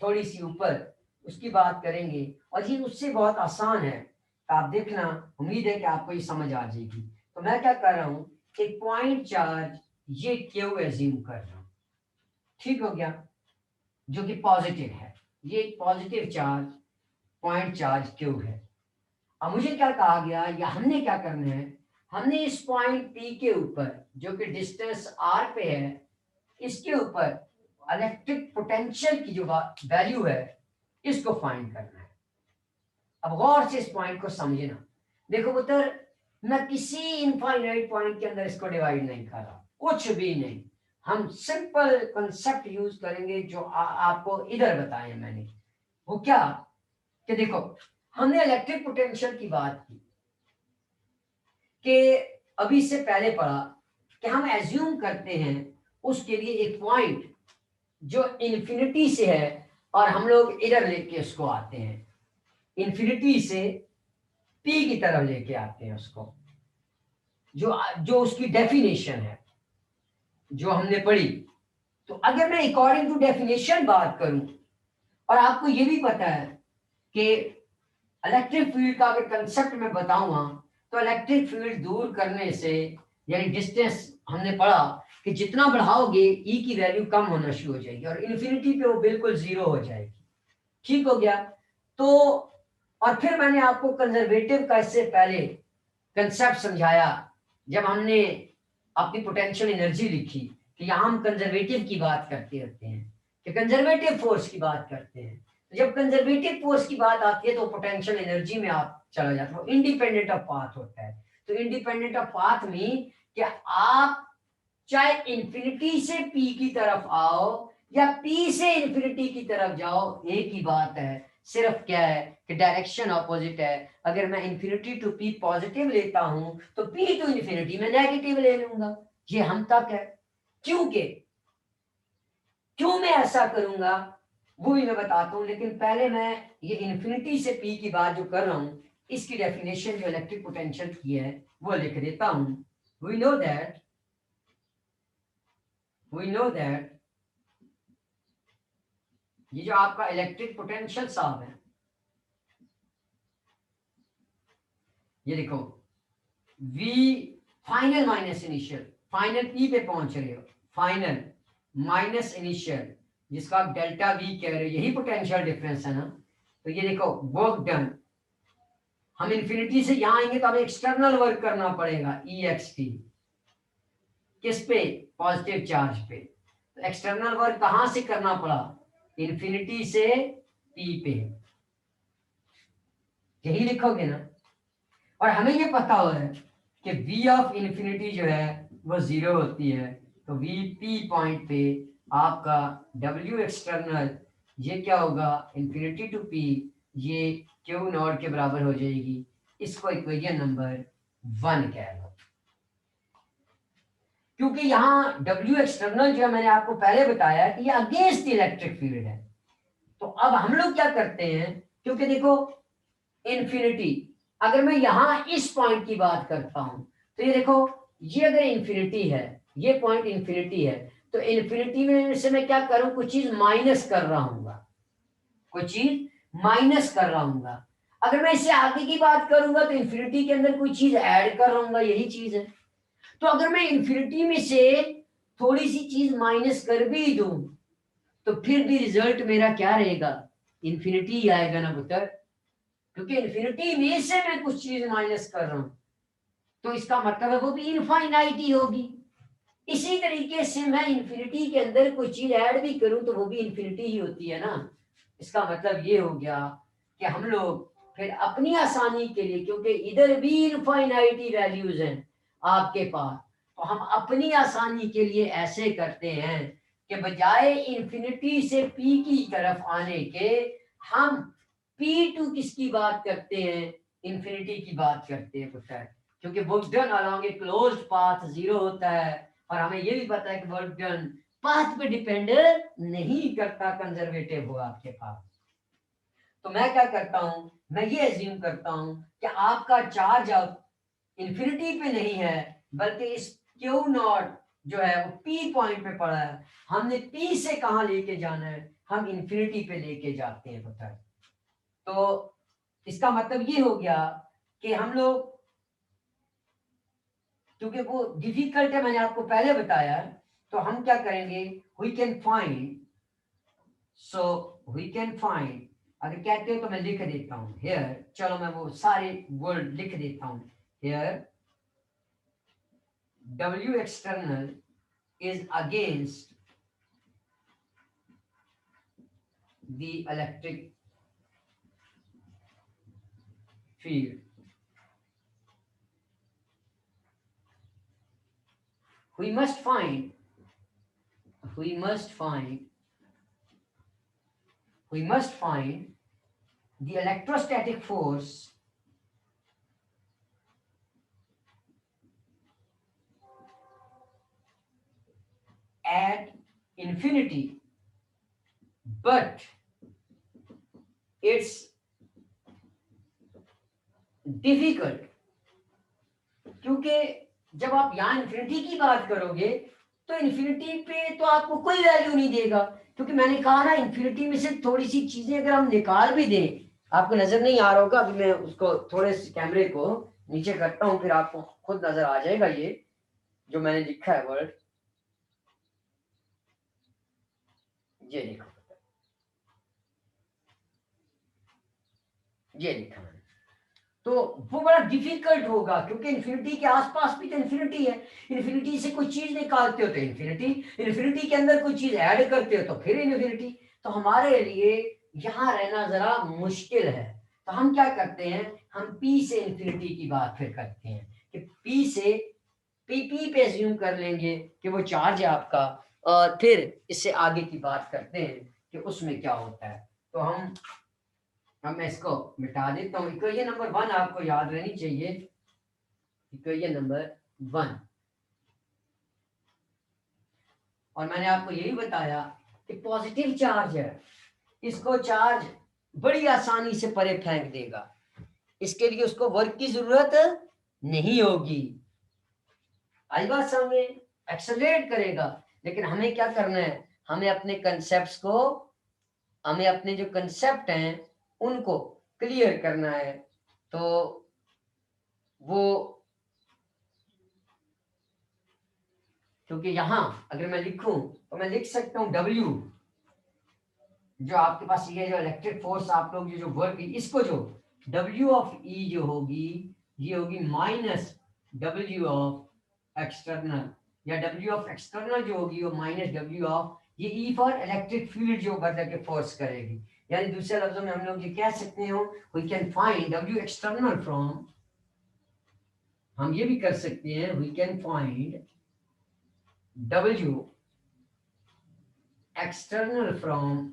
A: थोड़ी सी ऊपर उसकी बात करेंगे, और ये उससे बहुत आसान है, आप देखना, उम्मीद है कि आपको ये समझ आ जाएगी। तो मैं क्या कर रहा हूँ, एक पॉइंट चार्ज ये क्यू एज्यूम कर रहा हूं, ठीक हो गया, जो कि पॉजिटिव है, ये एक positive charge point charge Q है। अब मुझे क्या कहा गया या हमने क्या करना है, हमने इस पॉइंट पी के ऊपर जो कि डिस्टेंस आर पे है, इसके ऊपर इलेक्ट्रिक पोटेंशियल की जो वैल्यू है इसको फाइंड करना है। अब गौर से इस पॉइंट को समझना, देखो पुत्र, मैं किसी इनफाइनाइट पॉइंट के अंदर इसको डिवाइड नहीं कर रहा, कुछ भी नहीं, हम सिंपल कंसेप्ट यूज करेंगे जो आपको इधर बताया मैंने। वो क्या कि देखो हमने इलेक्ट्रिक पोटेंशियल की बात की कि अभी से पहले पढ़ा कि हम एज्यूम करते हैं उसके लिए एक पॉइंट जो इन्फिनिटी से है और हम लोग इधर लेके उसको आते हैं, इन्फिनिटी से पी की तरफ लेके आते हैं उसको, जो उसकी डेफिनेशन है जो हमने पढ़ी। तो अगर मैं अकॉर्डिंग टू डेफिनेशन बात करूं, और आपको ये भी पता है कि इलेक्ट्रिक फील्ड का अगर कंसेप्ट मैं बताऊंगा तो इलेक्ट्रिक फील्ड दूर करने से, यानी डिस्टेंस हमने पढ़ा कि जितना बढ़ाओगे ई की वैल्यू कम होना शुरू हो जाएगी और इन्फिनिटी पे वो बिल्कुल जीरो हो जाएगी। ठीक हो गया। तो और फिर मैंने आपको कंजर्वेटिव का इससे पहले कंसेप्ट समझाया जब हमने अपनी पोटेंशियल एनर्जी लिखी कि यहाँ हम कंजर्वेटिव की बात करते रहते हैं कि कंजर्वेटिव फोर्स की बात करते हैं। तो जब कंजर्वेटिव फोर्स की बात आती है तो पोटेंशियल एनर्जी में आप चला जाता हो, इंडिपेंडेंट ऑफ पाथ होता है। तो इंडिपेंडेंट ऑफ पाथ में कि आप चाहे इंफिनिटी से पी की तरफ आओ या पी से इंफिनिटी की तरफ जाओ, एक ही बात है, सिर्फ क्या है कि डायरेक्शन ऑपोजिट है। अगर मैं इंफिनिटी टू पी पॉजिटिव लेता हूं तो पी टू इंफिनिटी में नेगेटिव ले लूंगा। ये हम तक है। क्यों मैं ऐसा करूंगा वो भी मैं बताता हूं, लेकिन पहले मैं ये इंफिनिटी से पी की बात जो कर रहा हूं इसकी डेफिनेशन जो इलेक्ट्रिक पोटेंशियल की है वो लिख देता हूं। वी नो दैट ये जो आपका इलेक्ट्रिक पोटेंशियल साहब है, ये देखो V final minus initial, final P पे पहुंच रहे हो, फाइनल माइनस इनिशियल जिसका आप डेल्टा V कह रहे हो, यही पोटेंशियल डिफरेंस है ना। तो ये देखो वर्क डन, हम इन्फिनिटी से यहां आएंगे तो हमें एक्सटर्नल वर्क करना पड़ेगा EXT, किस पे, पॉजिटिव चार्ज पे। तो एक्सटर्नल वर्क कहां से करना पड़ा, इन्फिनिटी से P पे, यही लिखोगे ना। और हमें ये पता हो है कि V ऑफ इन्फिनिटी जो है वो जीरो होती है। तो VP पॉइंट पे आपका W एक्सटर्नल ये क्या होगा, इन्फिनिटी टू P, ये Q नॉट के बराबर हो जाएगी। इसको इक्वेशन नंबर 1 कह लो, क्योंकि यहाँ W एक्सटर्नल जो है मैंने आपको पहले बताया कि ये अगेंस्ट इलेक्ट्रिक फील्ड है। तो अब हम लोग क्या करते हैं, क्योंकि देखो इन्फिनिटी, अगर मैं यहां इस पॉइंट की बात करता हूं तो ये देखो, ये अगर इन्फिनिटी है, ये पॉइंट इन्फिनिटी है, तो इन्फिनिटी में से मैं क्या करूं, कुछ चीज माइनस कर रहा हूँ, कुछ चीज माइनस कर रहा हूँ। अगर मैं इससे आगे की बात करूंगा तो इन्फिनिटी के अंदर कोई चीज ऐड कर रहा हूँ, यही चीज है। तो अगर मैं इन्फिनिटी में से थोड़ी सी चीज माइनस कर भी दूं तो फिर भी रिजल्ट मेरा क्या रहेगा, इन्फिनिटी ही आएगा ना पुत्र, क्योंकि इन्फिनिटी में से मैं कुछ चीज माइनस कर रहा हूं। तो इसका मतलब है वो भी इनफाइनाइट ही होगी। इसी तरीके से मैं इन्फिनिटी के अंदर कोई चीज ऐड भी करूं तो वो भी इन्फिनिटी ही होती है ना। इसका मतलब ये हो गया कि हम लोग फिर अपनी आसानी के लिए, क्योंकि इधर भी इनफाइनाइटी वैल्यूज हैं आपके पास, तो हम अपनी आसानी के लिए ऐसे करते हैं कि बजाय इन्फिनिटी से पी की तरफ आने के हम P2 किसकी बात करते हैं, इन्फिनिटी की बात करते हैं पुत्र, क्योंकि work done along a closed path zero होता है। और हमें ये भी पता है कि वर्क डन पाथ पे डिपेंड नहीं करता, कंजर्वेटिव हो आपके पास। तो मैं क्या करता हूं, मैं ये एज्यूम करता हूं कि आपका चार्ज अब इन्फिनिटी पे नहीं है, बल्कि इस क्यू नॉट जो है वो P पॉइंट पे पड़ा है। हमने P से कहां लेके जाना है, हम इन्फिनिटी पे लेके जाते हैं पता है। तो इसका मतलब ये हो गया कि हम लोग, क्योंकि वो डिफिकल्ट है मैंने आपको पहले बताया, तो हम क्या करेंगे, we can find, so we can find, अगर कहते हो तो मैं लिख देता हूं हियर, चलो मैं वो सारे वर्ड लिख देता हूं here, W external is against the electric field. We must find the electrostatic force at infinity, but it's difficult, क्योंकि जब आप यहां इन्फिनिटी की बात करोगे तो इन्फिनिटी पे तो आपको कोई वैल्यू नहीं देगा, क्योंकि मैंने कहा ना इन्फिनिटी में से थोड़ी सी चीजें अगर हम निकाल भी दें, आपको नजर नहीं आ रहा होगा, अभी मैं उसको थोड़े से कैमरे को नीचे करता हूं फिर आपको खुद नजर आ जाएगा ये जो मैंने लिखा है वर्ड। ये लिखो, ये लिखा मैंने। तो वो बड़ा डिफिकल्ट होगा क्योंकि इन्फिनिटी के आसपास भी तो इन्फिनिटी है। इन्फिनिटी से कोई चीज निकालते हो तो इन्फिनिटी, इन्फिनिटी के अंदर कोई चीज ऐड करते हो तो फिर इन्फिनिटी। तो हमारे लिए यहाँ रहना जरा मुश्किल है। तो हम क्या करते हैं, हम पी से इन्फिनिटी की बात फिर करते हैं कि पी से पी पे ज्यूम कर लेंगे कि वो चार्ज है आपका, और फिर इससे आगे की बात करते हैं कि उसमें क्या होता है। तो अब मैं इसको मिटा देता हूँ। इक्वेशन नंबर 1 आपको याद रहनी चाहिए, इक्वेशन नंबर 1। और मैंने आपको यही बताया कि पॉजिटिव चार्ज है, इसको चार्ज बड़ी आसानी से परे फेंक देगा, इसके लिए उसको वर्क की जरूरत नहीं होगी। आई बात समझ में? एक्सेलरेट करेगा। लेकिन हमें क्या करना है, हमें अपने कंसेप्ट्स को, हमें अपने जो कंसेप्ट हैं उनको क्लियर करना है। तो वो, क्योंकि यहां अगर मैं लिखूं तो मैं लिख सकता हूं W, जो आपके पास ये जो इलेक्ट्रिक फोर्स आप लोग जो वर्क, इसको जो W ऑफ E जो होगी, ये होगी माइनस W ऑफ एक्सटर्नल, या W ऑफ एक्सटर्नल जो होगी वो माइनस W ऑफ ये E फॉर इलेक्ट्रिक फील्ड जो बदल के फोर्स करेगी। यानी दूसरे लफ्जों में हम लोग ये कह सकते हो, we can find W external from, हम ये भी कर सकते हैं, we can find W external from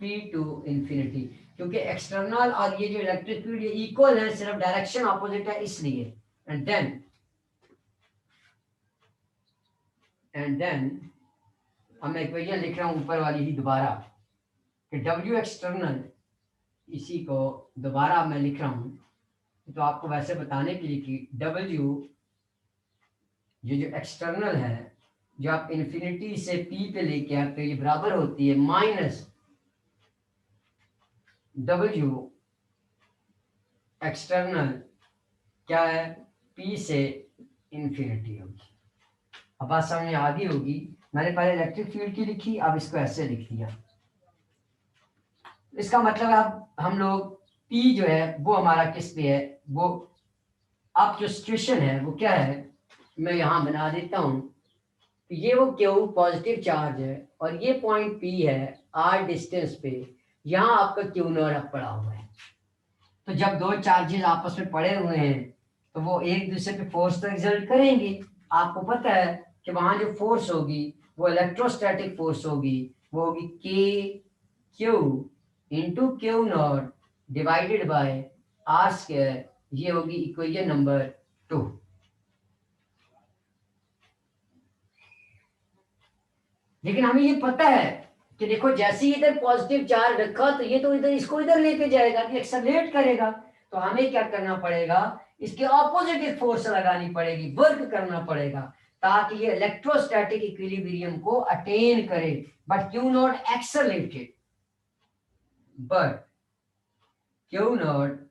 A: P to infinity, क्योंकि एक्सटर्नल और ये जो इलेक्ट्रिक फील्ड ये इक्वल है, सिर्फ डायरेक्शन ऑपोजिट है इसलिए। एंड देन अब मैं इक्वेशन लिख रहा हूं ऊपर वाली ही दोबारा कि W एक्सटर्नल, इसी को दोबारा मैं लिख रहा हूं तो आपको वैसे बताने के लिए कि W ये जो एक्सटर्नल है, जो आप इंफिनिटी से P पे लेके आते हो, ये बराबर होती है माइनस W एक्सटर्नल क्या है, P से इंफिनिटी होगी। अब बात समझ में आ गई होगी। मैंने पहले इलेक्ट्रिक फील्ड की लिखी, अब इसको ऐसे लिख दिया। इसका मतलब है अब हम लोग P जो है वो हमारा किस पे है, वो अब जो सिचुएशन है वो क्या है, मैं यहां बना देता हूं। ये वो Q पॉजिटिव चार्ज है और ये पॉइंट P है R डिस्टेंस पे, यहाँ आपका Q नॉट पड़ा हुआ है। तो जब दो चार्जेस आपस में पड़े हुए हैं तो वो एक दूसरे पे फोर्स तो एक्सर्ट करेंगे। आपको पता है कि वहां जो फोर्स होगी वो इलेक्ट्रोस्टैटिक फोर्स होगी, वो होगी K Q into Q naught divided by R square. ये होगी इक्वेशन नंबर 2। लेकिन हमें ये पता है कि देखो जैसे ही इधर पॉजिटिव चार्ज रखा तो ये तो इधर इसको इधर लेके जाएगा, एक्सेलरेट करेगा। तो हमें क्या करना पड़ेगा, इसके ऑपोजिट एक फोर्स लगानी पड़ेगी, वर्क करना पड़ेगा ताकि ये इलेक्ट्रोस्टैटिक इक्विलिब्रियम को अटेन करे। But Q not accelerated, but Q not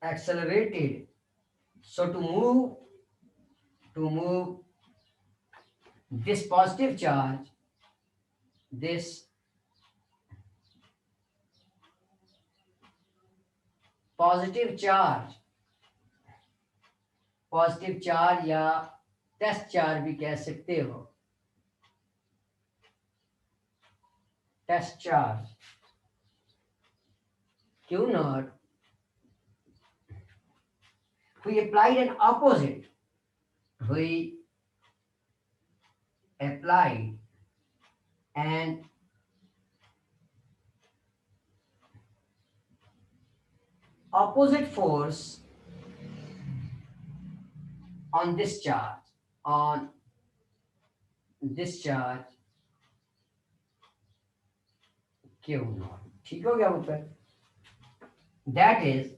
A: accelerated. So to move this positive charge, this positive charge या टेस्ट चार्ज भी कह सकते हो, test charge Q naught, we applied an opposite, we applied an opposite force on this charge, on this charge Q naught। ठीक हो गया उत्तर? दैट इज,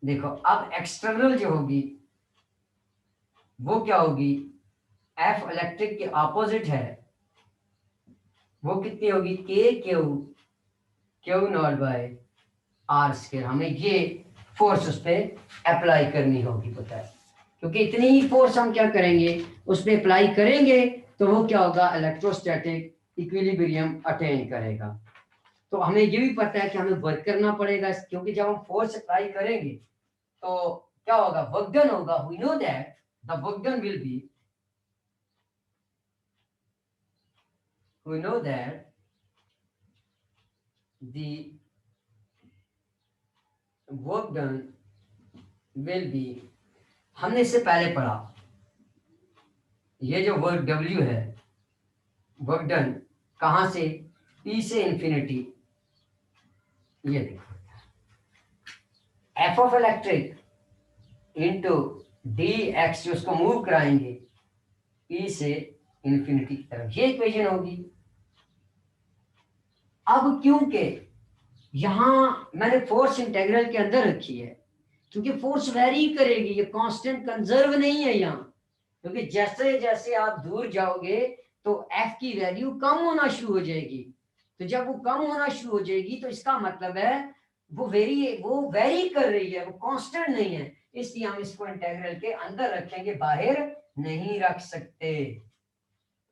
A: देखो अब एक्सटर्नल जो होगी वो क्या होगी, F इलेक्ट्रिक के ऑपोजिट है, वो कितनी होगी, K Q naught by R square. हमें ये फोर्स उस पर अप्लाई करनी होगी, पता है। क्योंकि इतनी ही फोर्स हम क्या करेंगे उस पर अप्लाई करेंगे तो वो क्या होगा, इलेक्ट्रोस्टैटिक इक्विलिब्रियम अटेन करेगा। तो हमें ये भी पता है कि हमें वर्क करना पड़ेगा, क्योंकि जब हम फोर्स अप्लाई करेंगे तो क्या होगा, वर्क डन होगा। We know that the work done will be, we know that the work done will be, हमने इससे पहले पढ़ा ये जो वर्क W है, वर्क डन कहां से, P से इंफिनिटी, ये देखो F of electric into D x, जो उसको मूव कराएंगे P से इंफिनिटी की तरफ, ये इक्वेशन होगी। अब क्योंकि यहां मैंने फोर्स इंटीग्रल के अंदर रखी है, क्योंकि फोर्स वेरी करेगी, ये कांस्टेंट कंजर्व नहीं है यहाँ, क्योंकि जैसे जैसे आप दूर जाओगे तो एफ की वैल्यू कम होना शुरू हो जाएगी। तो जब वो कम होना शुरू हो जाएगी तो इसका मतलब है वो वेरी कर रही है, वो कांस्टेंट नहीं है, इसलिए हम इसको इंटीग्रल के अंदर रखेंगे, बाहर नहीं रख सकते।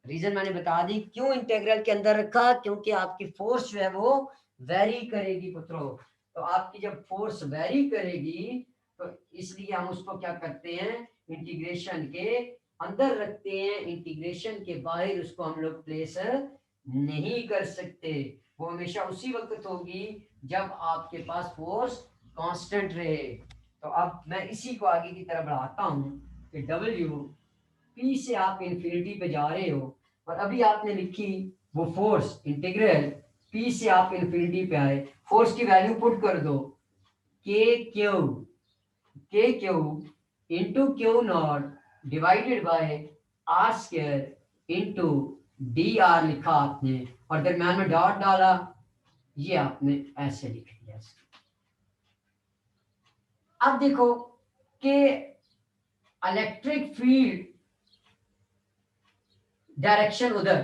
A: रीजन मैंने बता दी क्यों इंटीग्रल के अंदर रखा, क्योंकि आपकी फोर्स जो है वो वेरी करेगी पुत्रों। तो आपकी जब फोर्स वेरी करेगी तो इसलिए हम उसको क्या करते हैं, इंटीग्रेशन के अंदर रखते हैं, इंटीग्रेशन के बाहर उसको हम लोग प्लेस नहीं कर सकते। वो हमेशा उसी वक्त होगी जब आपके पास फोर्स कांस्टेंट रहे। तो अब मैं इसी को आगे की तरफ बढ़ाता हूं कि W P से आप इंफिनिटी पे जा रहे हो और अभी आपने लिखी वो फोर्स इंटीग्रल P से आप इंफिनिटी पे आए, फोर्स की वैल्यू पुट कर दो K Q into Q naught divided by R square into D R लिखा आपने और दरम्यान में डॉट डाला, ये आपने ऐसे लिख दिया। अब देखो कि इलेक्ट्रिक फील्ड डायरेक्शन उधर,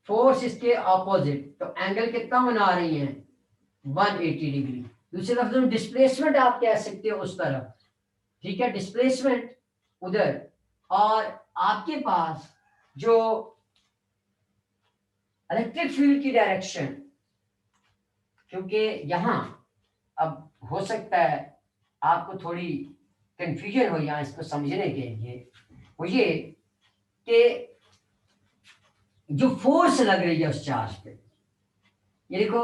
A: फोर्स इसके ऑपोजिट, तो एंगल कितना बना रही है 180 डिग्री। दूसरे लफ्जों में डिस्प्लेसमेंट आप कह सकते हो उस तरफ, ठीक है, डिस्प्लेसमेंट उधर, और आपके पास जो इलेक्ट्रिक फील्ड की डायरेक्शन, क्योंकि यहां अब हो सकता है आपको थोड़ी कंफ्यूजन हो यहाँ इसको समझने के लिए, वो ये कि जो फोर्स लग रही है उस चार्ज पे, ये देखो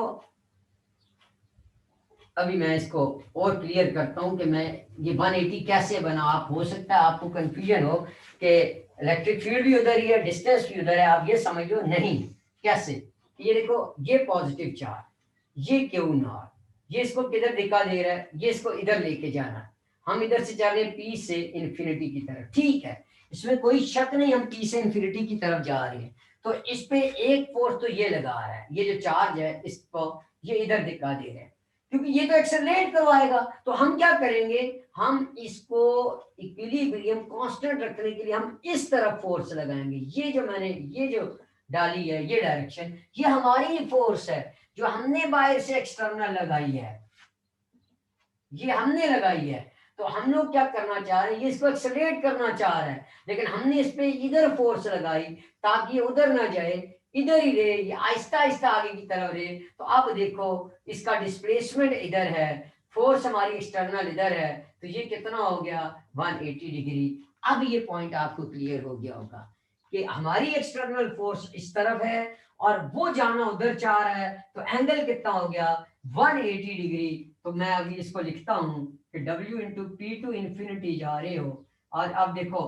A: अभी मैं इसको और क्लियर करता हूं कि मैं ये 180 कैसे बना। आप हो सकता है आपको कंफ्यूजन हो कि इलेक्ट्रिक फील्ड भी उधर ही है, डिस्टेंस भी उधर है, आप ये समझ लो नहीं कैसे। ये देखो ये पॉजिटिव चार्ज, ये क्यू नॉट, ये इसको किधर दिखा दे रहा है, ये इसको इधर लेके जाना है, हम इधर से जा रहे हैं पी से इंफिनिटी की तरफ, ठीक है, इसमें कोई शक नहीं हम पी से इंफिनिटी की तरफ जा रहे हैं। तो इस पे एक फोर्स तो ये लगा रहा है, ये जो चार्ज है इसको ये इधर दिखा दे रहे हैं, क्योंकि ये तो एक्सेलरेट करवाएगा। तो हम क्या करेंगे, हम इसको इक्विलिब्रियम कांस्टेंट रखने के लिए हम इस तरफ फोर्स लगाएंगे। ये जो मैंने ये जो डाली है ये डायरेक्शन, ये हमारी फोर्स है जो हमने बाहर से एक्सटर्नल लगाई है, ये हमने लगाई है। तो हम लोग क्या करना चाह रहे हैं, ये इसको एक्सेलरेट करना चाह रहे हैं, लेकिन हमने इस पे इधर फोर्स लगाई ताकि ये उधर ना जाए, इधर ही रहे, ये आहिस्ता आहिस्ता आगे की तरफ रहे। तो अब देखो इसका डिस्प्लेसमेंट इधर है, फोर्स हमारी एक्सटर्नल इधर है, तो ये कितना हो गया 180 डिग्री। अब ये पॉइंट आपको क्लियर हो गया होगा कि हमारी एक्सटर्नल फोर्स इस तरफ है और वो जाना उधर चाह रहा है, तो एंगल कितना हो गया 180 डिग्री। तो मैं अभी इसको लिखता हूं कि W into P to infinity जा रहे हो, और अब देखो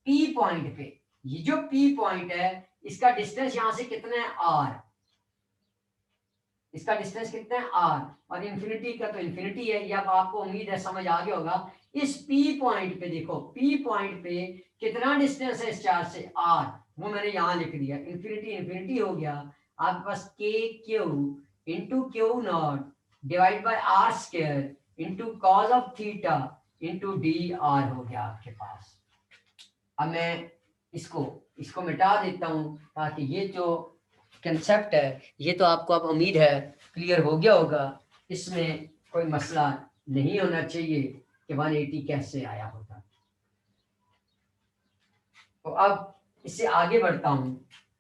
A: P पॉइंट पे, ये जो P पॉइंट है इसका डिस्टेंस यहां से कितना है R, इसका डिस्टेंस कितना है R, और इंफिनिटी का तो इंफिनिटी है, ये अब आपको उम्मीद है समझ आ गया होगा। इस P पॉइंट पे देखो, P पॉइंट पे कितना डिस्टेंस है इस चार्ज से R, वो मैंने यहां लिख दिया, इंफिनिटी इंफिनिटी हो गया, आपके पास K Q into Q naught divide by R square into cos of theta into D R हो गया आपके पास। अब मैं इसको मिटा देता हूं ताकि ये जो कंसेप्ट है ये तो आपको अब उम्मीद है क्लियर हो गया होगा, इसमें कोई मसला नहीं होना चाहिए कि 180 कैसे आया होगा। तो अब इससे आगे बढ़ता हूं,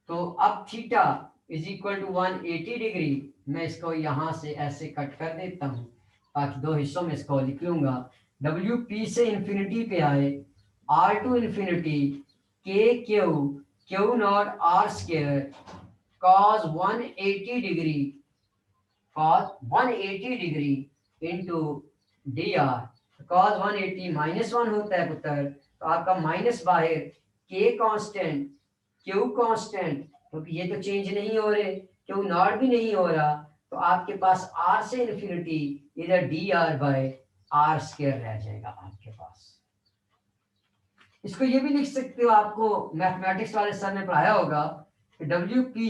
A: तो अब theta is equal to 180 degree, मैं इसको यहां से ऐसे कट कर देता हूं ताकि दो हिस्सों में इसको लिख लूंगा। डब्ल्यू पी से इंफिनिटी पे आए, R to infinity K Q naught R square cos 180 degree, cos 180 degree into D R. cos 180 -1 होता है पुत्र, तो आपका माइनस बाहर, के कांस्टेंट, क्यू कांस्टेंट, क्योंकि ये तो चेंज नहीं हो रहे, क्यू नॉट भी नहीं हो रहा, तो आपके पास आर से इन्फिनिटी इधर D R by R square रह जाएगा आपके पास। इसको ये भी लिख सकते हो, आपको मैथमेटिक्स वाले सर ने पढ़ाया होगा कि W P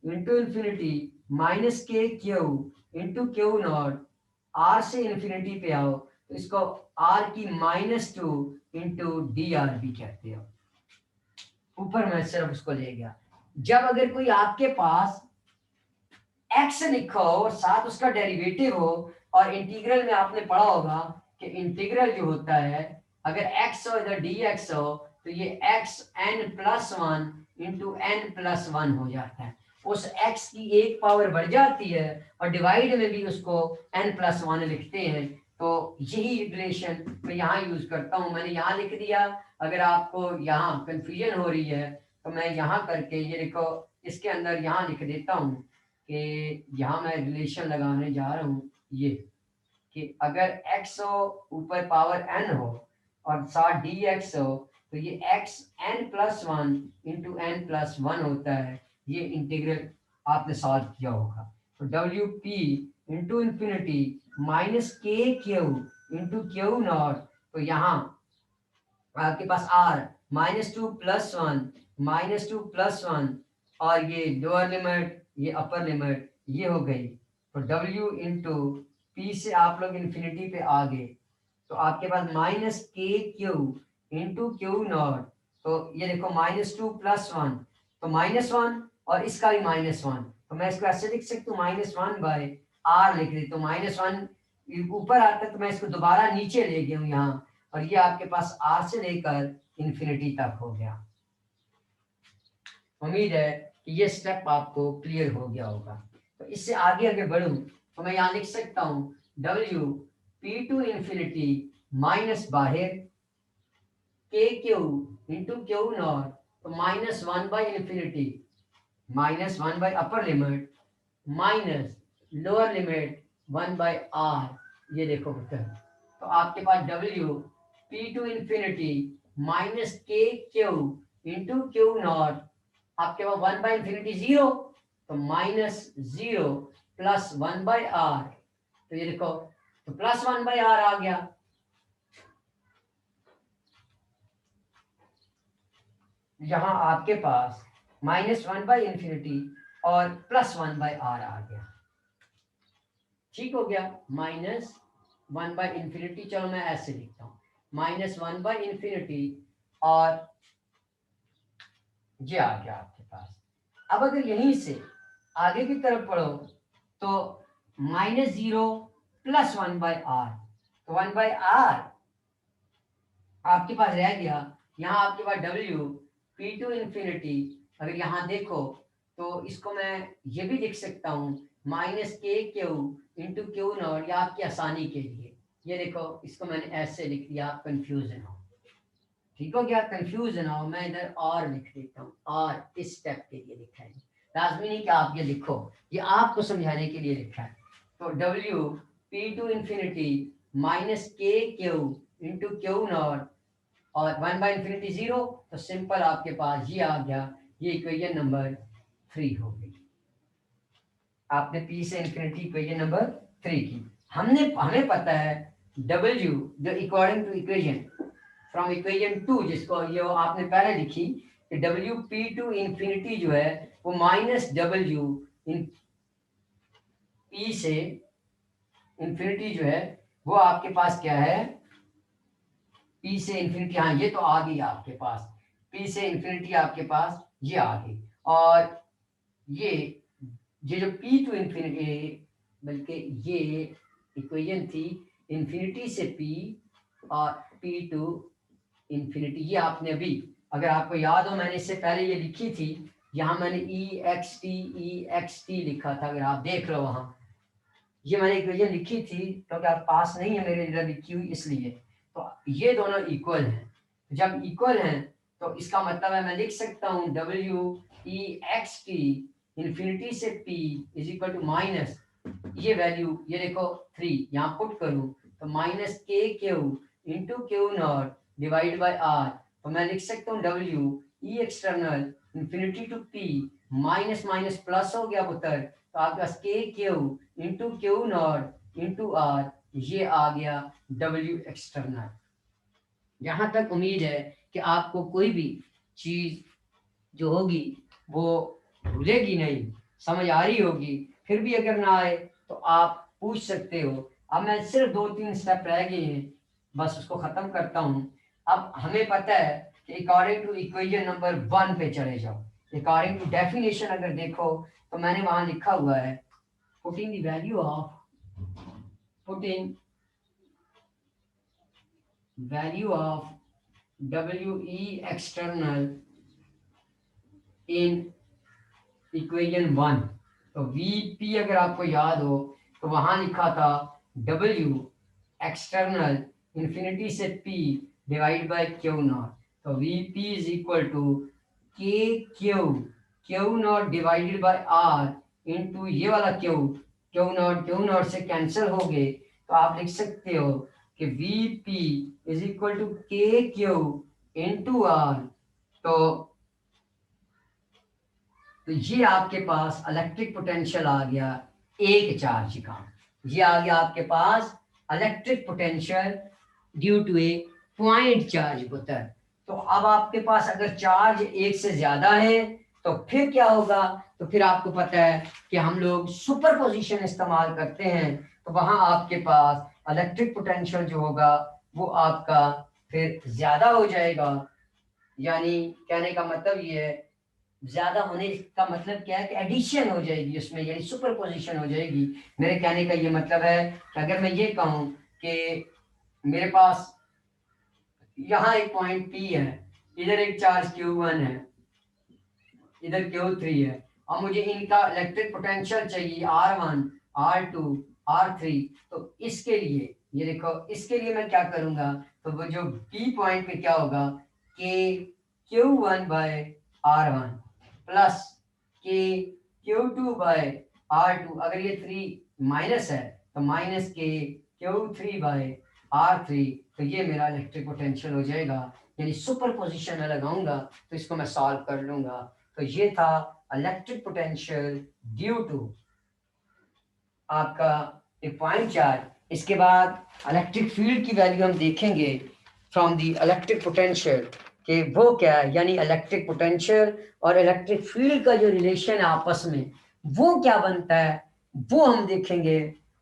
A: into infinity minus K Q into Q naught, R से इन्फिनिटी पे आओ तो इसको आर की -2 इंटू डी आर भी कहते हो। ऊपर मैं सिर्फ उसको ले गया। जब अगर कोई आपके पास एक्स लिखा हो और साथ उसका डेरिवेटिव हो, और इंटीग्रल में आपने पढ़ा होगा कि इंटीग्रल जो होता है, अगर एक्स हो इधर डी एक्स हो तो ये X N plus one into N plus one हो जाता है। उस एक्स की एक पावर बढ़ जाती है और डिवाइड में भी उसको एन प्लस वन लिखते हैं। तो यही रिलेशन मैं यहाँ यूज करता हूँ, मैंने यहाँ लिख दिया। अगर आपको यहाँ कंफ्यूजन हो रही है तो मैं यहाँ करके ये देखो, इसके अंदर यहाँ लिख देता हूँ कि यहाँ मैं रिलेशन लगाने जा रहा हूँ ये, कि अगर x हो ऊपर पावर n हो और साथ dx हो तो ये x n plus one into N plus one होता है। ये इंटीग्रल आपने सॉल्व किया होगा। तो W P into infinity minus K Q into Q naught, तो यहाँ आपके पास r -2 प्लस वन और ये लोअर लिमिट ये अपर लिमिट ये हो गई। तो w इंटू पी से आप लोग इन्फिनिटी पे आ गए, तो आपके पास minus K Q into Q naught, तो ये देखो -2 प्लस वन, तो -1 और इसका भी -1, तो मैं इसको ऐसे लिख सकता हूँ -1 बाय आर लिख देता हूँ। -1 ऊपर आता है तो मैं इसको दोबारा नीचे ले गया हूँ यहाँ, और ये आपके पास आर से लेकर इन्फिनिटी तक हो गया। उम्मीद है कि ये स्टेप आपको क्लियर हो गया होगा। तो इससे आगे अगर बढ़ूं तो मैं यहाँ लिख सकता हूँ W P to infinity minus बाहर K Q into Q naught, तो -1 by infinity -1 by upper limit minus lower limit 1 by R, ये देखो उत्तर। तो आपके पास W P to infinity minus K Q into Q naught, आपके पास 1 बाई इन्फिनिटी 0, तो -0 प्लस 1 बाई आर, तो ये देखो तो प्लस 1 बाई आर आ गया। यहां आपके पास -1 बाई इन्फिनिटी और प्लस 1 बाई आर आ गया। ठीक हो गया, -1 बाई इन्फिनिटी, चलो मैं ऐसे लिखता हूँ -1 बाई इन्फिनिटी और ये आ गया आपके पास। अब अगर यहीं से आगे की तरफ पढ़ो तो -0 प्लस 1 बाई आर, तो 1 बाई आर आपके पास रह गया। यहाँ आपके पास डब्ल्यू पी टू इन्फिनिटी, अगर यहाँ देखो तो इसको मैं ये भी लिख सकता हूँ minus K Q into Q not, या आपकी आसानी के लिए ये देखो इसको मैंने ऐसे लिख दिया, कंफ्यूज ना हो। ठीक हो गया, कंफ्यूज ना हो, मैं इधर और लिख देता हूँ, और इस स्टेप के लिए लिखा है, लाजमी नहीं कि आप ये लिखो, ये आपको समझाने के लिए लिखा है। तो W P to infinity minus K Q into Q naught और 1 बाई इन्फिनिटी 0, तो सिंपल आपके पास ये आ गया, ये इक्वेशन नंबर 3 हो गई। आपने पी से इन्फिनिटी इक्वेशन नंबर 3 की। हमें पता है डब्ल्यू जो according to equation from equation 2, जिसको ये आपने पहले लिखी कि डब्ल्यू पी टू इन्फिनिटी जो है वो माइनस डब्ल्यू इन पी से इन्फिनिटी जो है वो आपके पास क्या है, पी से इन्फिनिटी, हाँ ये तो आ गई आपके पास, पी से इन्फिनिटी आपके पास ये आ गई। और ये जो पी टू इन्फिनिटी, बल्कि ये इक्वेशन थी इन्फिनिटी से पी और पी टू इन्फिनिटी, ये आपने अभी अगर आपको याद हो मैंने इससे पहले ये लिखी थी, यहाँ मैंने EXT लिखा था, अगर आप देख लो वहाँ ये मैंने इक्वेशन लिखी थी, क्योंकि आप पास नहीं है मेरे इधर लिखी हुई इसलिए। तो ये दोनों इक्वल हैं, जब इक्वल हैं तो इसका मतलब है मैं लिख सकता हूँ WEXT इन्फिनिटी से P is equal to minus ये वैल्यू, ये देखो 3 यहाँ पुट करूँ तो minus KQ into Q naught divide by R, तो मैं लिख सकता हूँ WE external infinity to P minus minus plus हो गया पुत्र, तो आपके पास KQ into Q naught into R, ये आ गया W एक्सटर्नल। यहाँ तक उम्मीद है कि आपको कोई भी चीज जो होगी वो भूलेगी नहीं, समझ आ रही होगी। फिर भी अगर ना आए तो आप पूछ सकते हो। अब मैं सिर्फ 2-3 स्टेप रह गए हैं, बस उसको खत्म करता हूँ। अब हमें पता है कि अकॉर्डिंग टू इक्वेशन नंबर 1 पे चले जाओ। अकॉर्डिंग टू डेफिनेशन अगर देखो तो मैंने वहां लिखा हुआ है putting the value of WE external in equation 1। तो VP अगर आपको याद हो तो वहां लिखा था W एक्सटर्नल इन्फिनिटी से P divide by Q naught, तो VP is equal to Q naught divided by R into ये वाला Q नॉट से कैंसिल हो गए, तो आप लिख सकते हो कि VP is equal to KQ into R। तो ये आपके पास इलेक्ट्रिक पोटेंशियल आ गया एक चार्ज का, ये आ गया आपके पास electric potential due to a point charge पुत्र। तो अब आपके पास अगर चार्ज एक से ज्यादा है तो फिर क्या होगा, तो फिर आपको पता है कि हम लोग सुपर पोजिशन इस्तेमाल करते हैं, तो वहां आपके पास इलेक्ट्रिक पोटेंशियल जो होगा वो आपका फिर ज्यादा हो जाएगा। यानी कहने का मतलब ये है, ज्यादा होने का मतलब क्या है कि एडिशन हो जाएगी उसमें, यानी सुपर पोजिशन हो जाएगी। मेरे कहने का ये मतलब है कि अगर मैं ये कहूँ कि मेरे पास यहाँ एक पॉइंट P है, इधर एक चार्ज Q1 है, इधर Q3 है, और मुझे इनका इलेक्ट्रिक पोटेंशियल चाहिए R1 R2 R3। तो इसके लिए ये देखो, इसके लिए मैं क्या करूंगा, तो वो जो P पॉइंट पे क्या होगा कि Q1 बाय R1 प्लस के Q2 बाय R2, अगर ये 3 माइनस है तो माइनस के Q3 बाय R3, तो ये मेरा इलेक्ट्रिक पोटेंशियल हो जाएगा। यानी सुपर पोजिशन में लगाऊंगा तो इसको मैं सॉल्व कर लूंगा। तो ये था इलेक्ट्रिक पोटेंशियल ड्यू टू आपका एक पॉइंट चार्ज। इसके बाद इलेक्ट्रिक फील्ड की वैल्यू हम देखेंगे फ्रॉम द इलेक्ट्रिक पोटेंशियल कि वो क्या है, यानी इलेक्ट्रिक पोटेंशियल और इलेक्ट्रिक फील्ड का जो रिलेशन है आपस में वो क्या बनता है वो हम देखेंगे।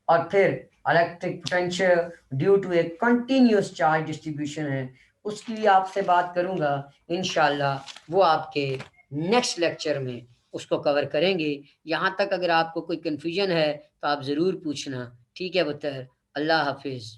A: और फिर electric potential due to a continuous charge distribution है, उसकी भी आपसे बात करूंगा इंशाल्लाह, वो आपके नेक्स्ट लेक्चर में उसको कवर करेंगे। यहाँ तक अगर आपको कोई कन्फ्यूजन है तो आप ज़रूर पूछना। ठीक है पुत्र, अल्लाह हाफिज़।